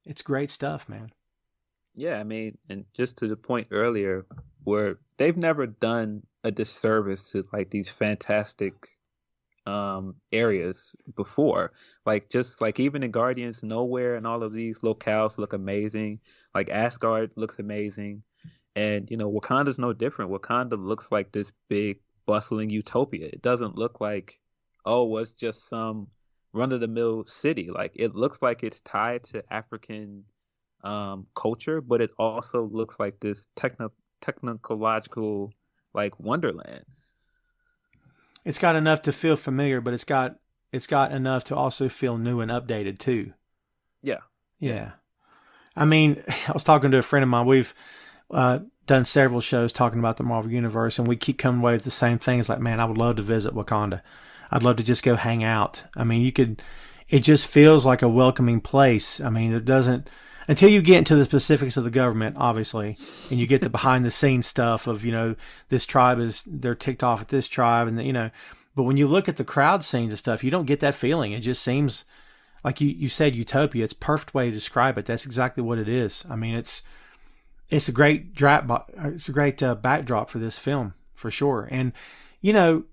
It's great stuff, man. Yeah, I mean, and just to the point earlier, where they've never done a disservice to like these fantastic areas before. Like just like even in Guardians Nowhere and all of these locales look amazing. Like Asgard looks amazing. And Wakanda's no different. Wakanda looks like this big bustling utopia. It doesn't look like, oh, it's just some run-of-the-mill city. Like it looks like it's tied to African culture, but it also looks like this technological like wonderland. It's got enough to feel familiar, but it's got enough to also feel new and updated too. Yeah. I mean, I was talking to a friend of mine. We've done several shows talking about the Marvel Universe, and we keep coming away with the same things. Like, man, I would love to visit Wakanda. I'd love to just go hang out. I mean, it just feels like a welcoming place. I mean, it doesn't, until you get into the specifics of the government, obviously, and you get the behind the scenes stuff of, this tribe they're ticked off at this tribe, and but when you look at the crowd scenes and stuff, you don't get that feeling. It just seems like you said utopia. It's a perfect way to describe it. That's exactly what it is. I mean, it's a great backdrop for this film for sure. And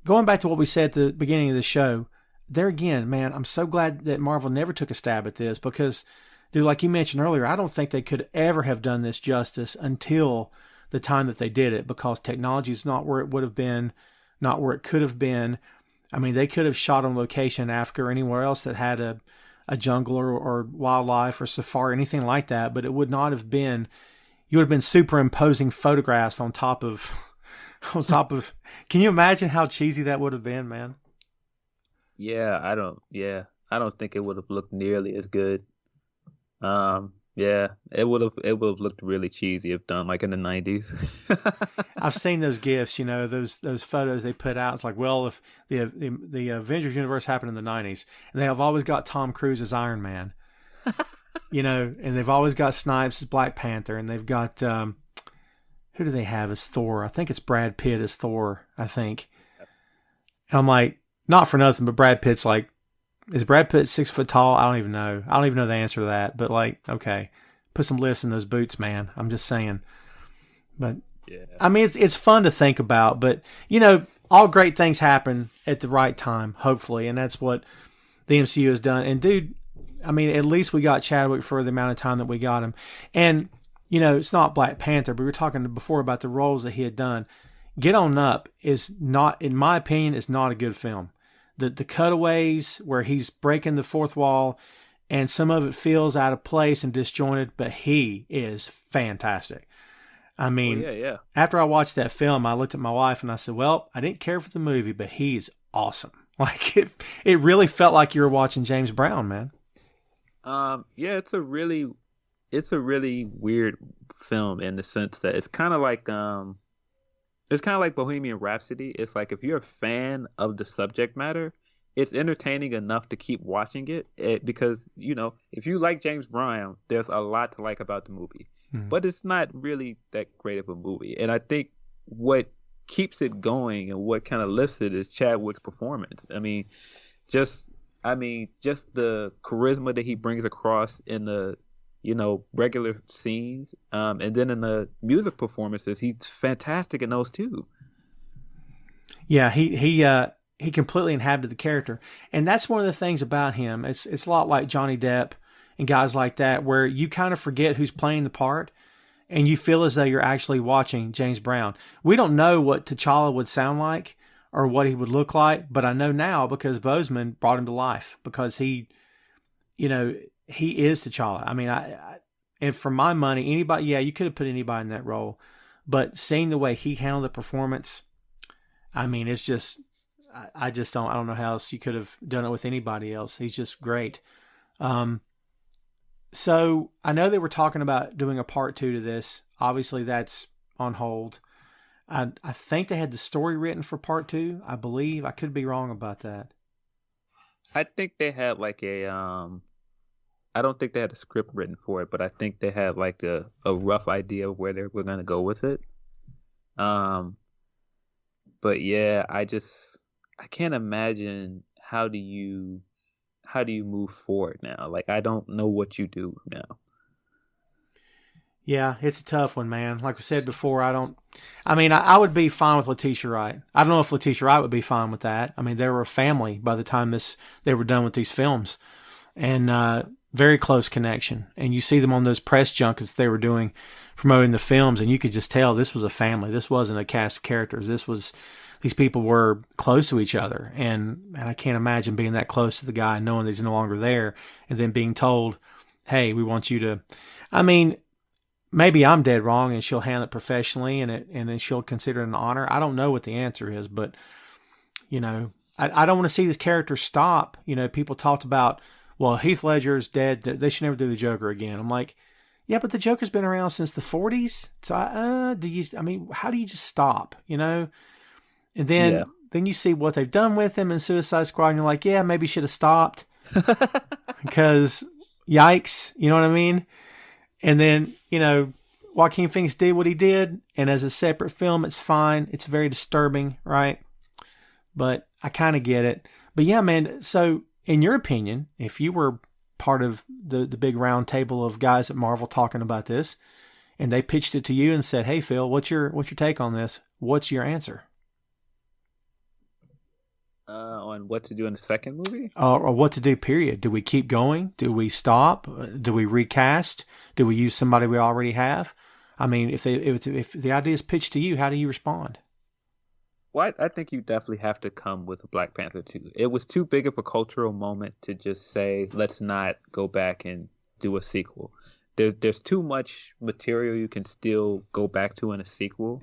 going back to what we said at the beginning of the show, there again, man, I'm so glad that Marvel never took a stab at this because, dude, like you mentioned earlier, I don't think they could ever have done this justice until the time that they did it, because technology is not where it would have been, not where it could have been. I mean, they could have shot on location in Africa or anywhere else that had a jungle or wildlife or safari, anything like that, but it would not have been. You would have been superimposing photographs on top of. Can you imagine how cheesy that would have been, man? Yeah, I don't think it would have looked nearly as good. Yeah, it would have looked really cheesy if done like in the 90s. I've seen those GIFs, those photos they put out. It's like, well, if the Avengers universe happened in the 90s, and they have always got Tom Cruise as Iron Man, and they've always got Snipes as Black Panther, and they've got who do they have as Thor? I think it's Brad Pitt as Thor, I think. And I'm like, not for nothing, but Brad Pitt's like, is Brad Pitt 6 foot tall? I don't even know. I don't even know the answer to that. But like, okay, put some lifts in those boots, man. I'm just saying. But yeah, I mean, it's fun to think about. But all great things happen at the right time, hopefully, and that's what the MCU has done. And dude, I mean, at least we got Chadwick for the amount of time that we got him. And it's not Black Panther, but we were talking before about the roles that he had done. Get On Up is not, in my opinion, is not a good film. The cutaways where he's breaking the fourth wall, and some of it feels out of place and disjointed, but he is fantastic. I mean, After I watched that film, I looked at my wife and I said, well, I didn't care for the movie, but he's awesome. Like it really felt like you were watching James Brown, man. Yeah, it's a really weird film in the sense that it's kind of like Bohemian Rhapsody. It's like if you're a fan of the subject matter, it's entertaining enough to keep watching it because, if you like James Brown, there's a lot to like about the movie. Mm-hmm. But it's not really that great of a movie. And I think what keeps it going and what kind of lifts it is Chadwick's performance. I mean, just the charisma that he brings across in the regular scenes, and then in the music performances, he's fantastic in those too. Yeah, he completely inhabited the character, and that's one of the things about him. It's a lot like Johnny Depp and guys like that, where you kind of forget who's playing the part, and you feel as though you're actually watching James Brown. We don't know what T'Challa would sound like or what he would look like, but I know now because Boseman brought him to life because he, he is T'Challa. I mean, and for my money, anybody, yeah, you could have put anybody in that role, but seeing the way he handled the performance, I mean, it's just, I don't know how else you could have done it with anybody else. He's just great. So I know they were talking about doing a part 2 to this. Obviously that's on hold. I think they had the story written for part 2. I believe. I could be wrong about that. I think they had like I don't think they had a script written for it, but I think they had like a rough idea of where they were going to go with it. But yeah, I can't imagine how do you move forward now? Like, I don't know what you do now. Yeah, it's a tough one, man. Like I said before, I would be fine with Letitia Wright. I don't know if Letitia Wright would be fine with that. I mean, they were a family by the time they were done with these films, and very close connection. And you see them on those press junkets they were doing, promoting the films, and you could just tell this was a family. This wasn't a cast of characters. These people were close to each other, and I can't imagine being that close to the guy, knowing that he's no longer there, and then being told, "Hey, we want you to." I mean, maybe I'm dead wrong, and she'll handle it professionally, and then she'll consider it an honor. I don't know what the answer is, but I don't want to see this character stop. People talked about, well, Heath Ledger's dead. They should never do the Joker again. I'm like, yeah, but the Joker's been around since the 40s. So how do you just stop? And then you see what they've done with him in Suicide Squad, and you're like, yeah, maybe should have stopped because yikes, you know what I mean? And then, Joaquin Phoenix did what he did, and as a separate film, it's fine. It's very disturbing, right? But I kind of get it. But yeah, man, so in your opinion, if you were part of the big round table of guys at Marvel talking about this, and they pitched it to you and said, hey, Phil, what's your take on this? What's your answer? On what to do in the second movie? Or what to do, period. Do we keep going? Do we stop? Do we recast? Do we use somebody we already have? I mean, if the idea is pitched to you, how do you respond? Well, I think you definitely have to come with a Black Panther 2. It was too big of a cultural moment to just say, let's not go back and do a sequel. There's too much material you can still go back to in a sequel.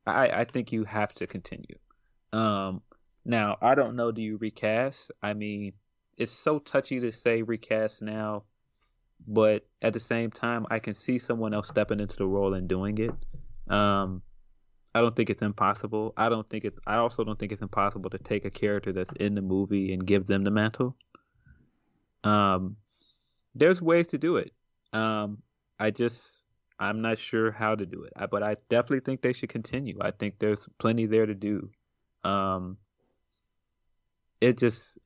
I think you have to continue. Now, I don't know, do you recast? I mean, it's so touchy to say recast now, but at the same time, I can see someone else stepping into the role and doing it. I don't think it's impossible. I also don't think it's impossible to take a character that's in the movie and give them the mantle. There's ways to do it. I'm not sure how to do it, but I definitely think they should continue. I think there's plenty there to do. It just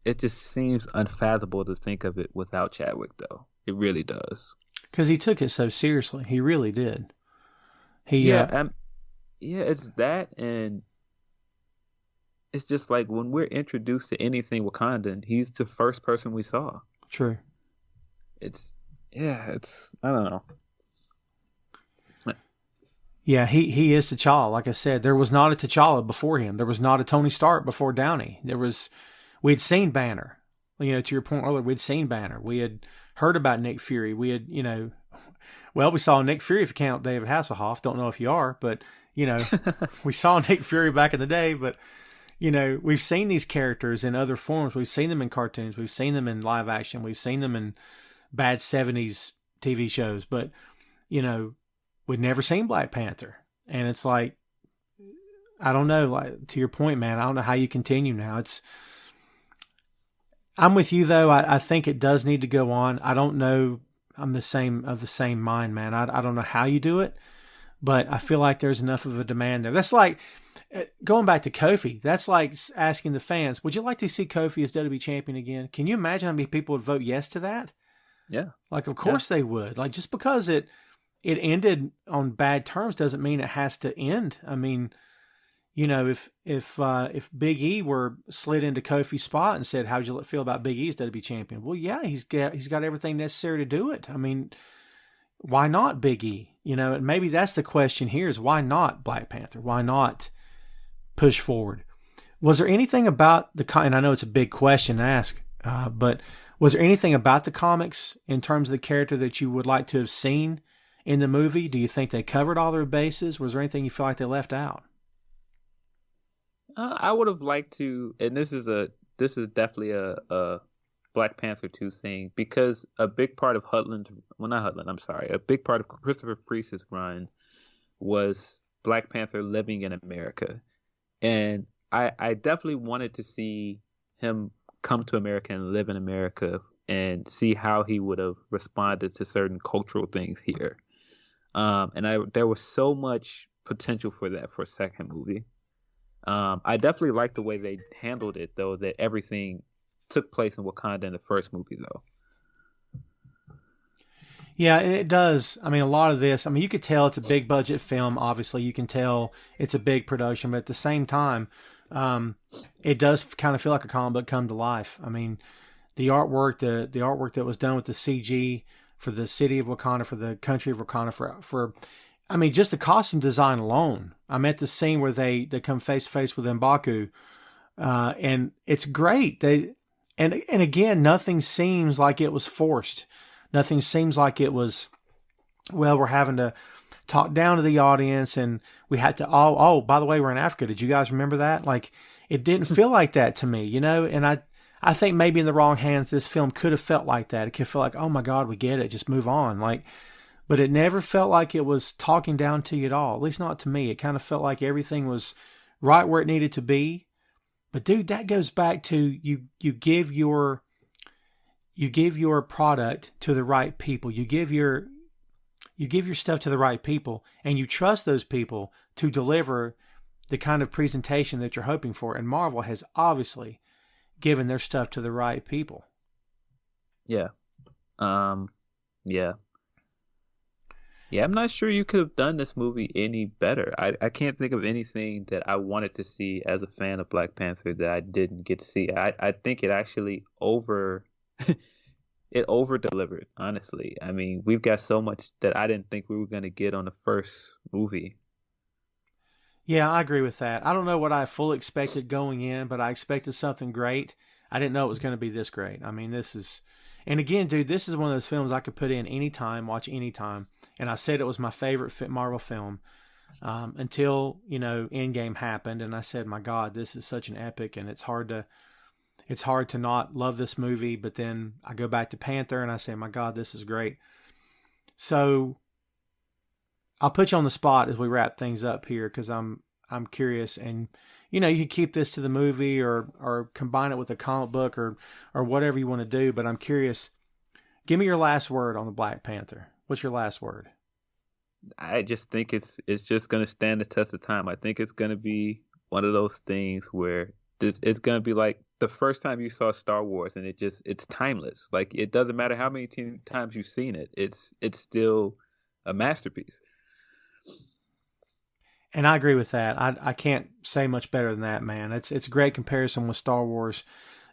seems unfathomable to think of it without Chadwick, though. It really does. Because he took it so seriously. He really did. It's that, and it's just like when we're introduced to anything Wakandan, he's the first person we saw. True. I don't know. Yeah, he is T'Challa. Like I said, there was not a T'Challa before him. There was not a Tony Stark before Downey. We'd seen Banner. To your point earlier, we'd seen Banner. We had heard about Nick Fury. We had, we saw Nick Fury if you count David Hasselhoff. Don't know if you are, but, we saw Nick Fury back in the day. But, we've seen these characters in other forms. We've seen them in cartoons. We've seen them in live action. We've seen them in bad 70s TV shows. But, we'd never seen Black Panther. And it's like, I don't know, like to your point, man, I don't know how you continue now. I'm with you though. I think it does need to go on. I don't know. I'm of the same mind, man. I don't know how you do it, but I feel like there's enough of a demand there. That's like going back to Kofi. That's like asking the fans, would you like to see Kofi as WWE champion again? Can you imagine how many people would vote yes to that? Yeah. Like, of course they would. Like, just because it ended on bad terms doesn't mean it has to end. I mean, if Big E were slid into Kofi's spot and said, "How'd you feel about Big E's WWE champion?" Well, yeah, he's got everything necessary to do it. I mean, why not Big E? And maybe that's the question here: is why not Black Panther? Why not push forward? Was there anything about and I know it's a big question to ask, but Was there anything about the comics in terms of the character that you would like to have seen in the movie? Do you think they covered all their bases? Was there anything you feel like they left out? I would have liked to, and this is definitely a Black Panther 2 thing, because a big part of a big part of Christopher Priest's run was Black Panther living in America. And I definitely wanted to see him come to America and live in America and see how he would have responded to certain cultural things here. There was so much potential for that for a second movie. I definitely liked the way they handled it, though, that everything took place in Wakanda in the first movie, though. Yeah, it does. I mean, a lot of this, I mean, you could tell it's a big budget film. Obviously, you can tell it's a big production, but at the same time, it does kind of feel like a comic book come to life. I mean, the artwork that was done with the CG for the city of Wakanda, for the country of Wakanda, for I mean, just the costume design alone. I'm at the scene where they come face to face with M'Baku, and it's great. And again, nothing seems like it was forced. Nothing seems like it was, well, we're having to talk down to the audience, and we had to, oh, by the way, we're in Africa. Did you guys remember that? Like, it didn't feel like that to me, you know? And I think maybe in the wrong hands, this film could have felt like that. It could feel like, oh my God, we get it. Just move on. Like, but it never felt like it was talking down to you at all. At least not to me. It kind of felt like everything was right where it needed to be. But dude, that goes back to you give your product to the right people. You give your stuff to the right people, and you trust those people to deliver the kind of presentation that you're hoping for. And Marvel has obviously given their stuff to the right people. Yeah. Yeah. Yeah, I'm not sure you could have done this movie any better. I can't think of anything that I wanted to see as a fan of Black Panther that I didn't get to see. I think it actually it over delivered, honestly. I mean, we've got so much that I didn't think we were going to get on the first movie. Yeah, I agree with that. I don't know what I fully expected going in, but I expected something great. I didn't know it was going to be this great. I mean, and again, dude, this is one of those films I could put in anytime, watch anytime. And I said it was my favorite Marvel film until, Endgame happened. And I said, my God, this is such an epic, and it's hard to not love this movie. But then I go back to Panther and I say, my God, this is great. So I'll put you on the spot as we wrap things up here, because I'm curious. And, you could keep this to the movie or combine it with a comic book or whatever you want to do. But I'm curious. Give me your last word on the Black Panther. What's your last word? I just think it's just going to stand the test of time. I think it's going to be one of those things where it's going to be like the first time you saw Star Wars, and it's timeless. Like, it doesn't matter how many times you've seen it. It's still a masterpiece. And I agree with that. I can't say much better than that, man. It's a great comparison with Star Wars.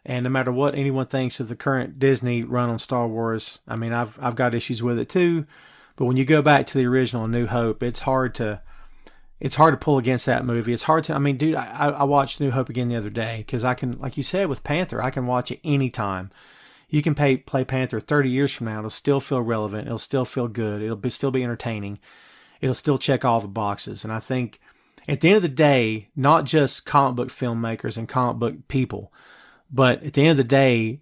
And no matter what anyone thinks of the current Disney run on Star Wars, I mean, I've got issues with it too. But when you go back to the original New Hope, it's hard to pull against that movie. It's hard to, I mean, dude, I watched New Hope again the other day because I can, like you said, with Panther, I can watch it anytime. You can play Panther 30 years from now. It'll still feel relevant. It'll still feel good. Still be entertaining. It'll still check all the boxes. And I think at the end of the day, not just comic book filmmakers and comic book people, but at the end of the day,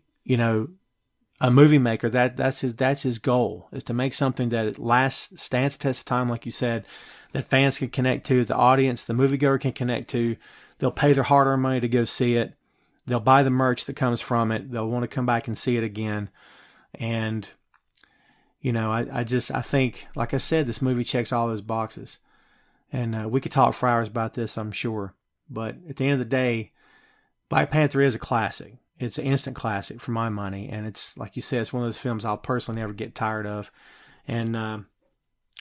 a movie maker, that's his goal, is to make something that stands the test of time, like you said, that fans can connect to, the audience, the moviegoer can connect to. They'll pay their hard-earned money to go see it. They'll buy the merch that comes from it. They'll want to come back and see it again. And, I think, like I said, this movie checks all those boxes. And we could talk for hours about this, I'm sure. But at the end of the day, Black Panther is a classic. It's an instant classic for my money. And it's, like you said, it's one of those films I'll personally never get tired of. And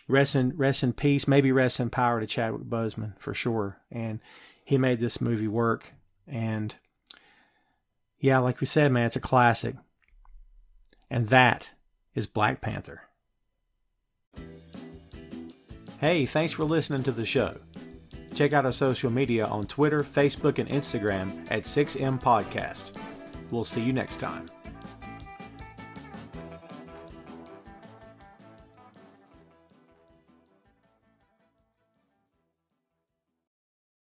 rest in peace, maybe rest in power to Chadwick Boseman, for sure. And he made this movie work. And yeah, like we said, man, it's a classic. And that is Black Panther. Hey, thanks for listening to the show. Check out our social media on Twitter, Facebook, and Instagram at 6M Podcast. We'll see you next time.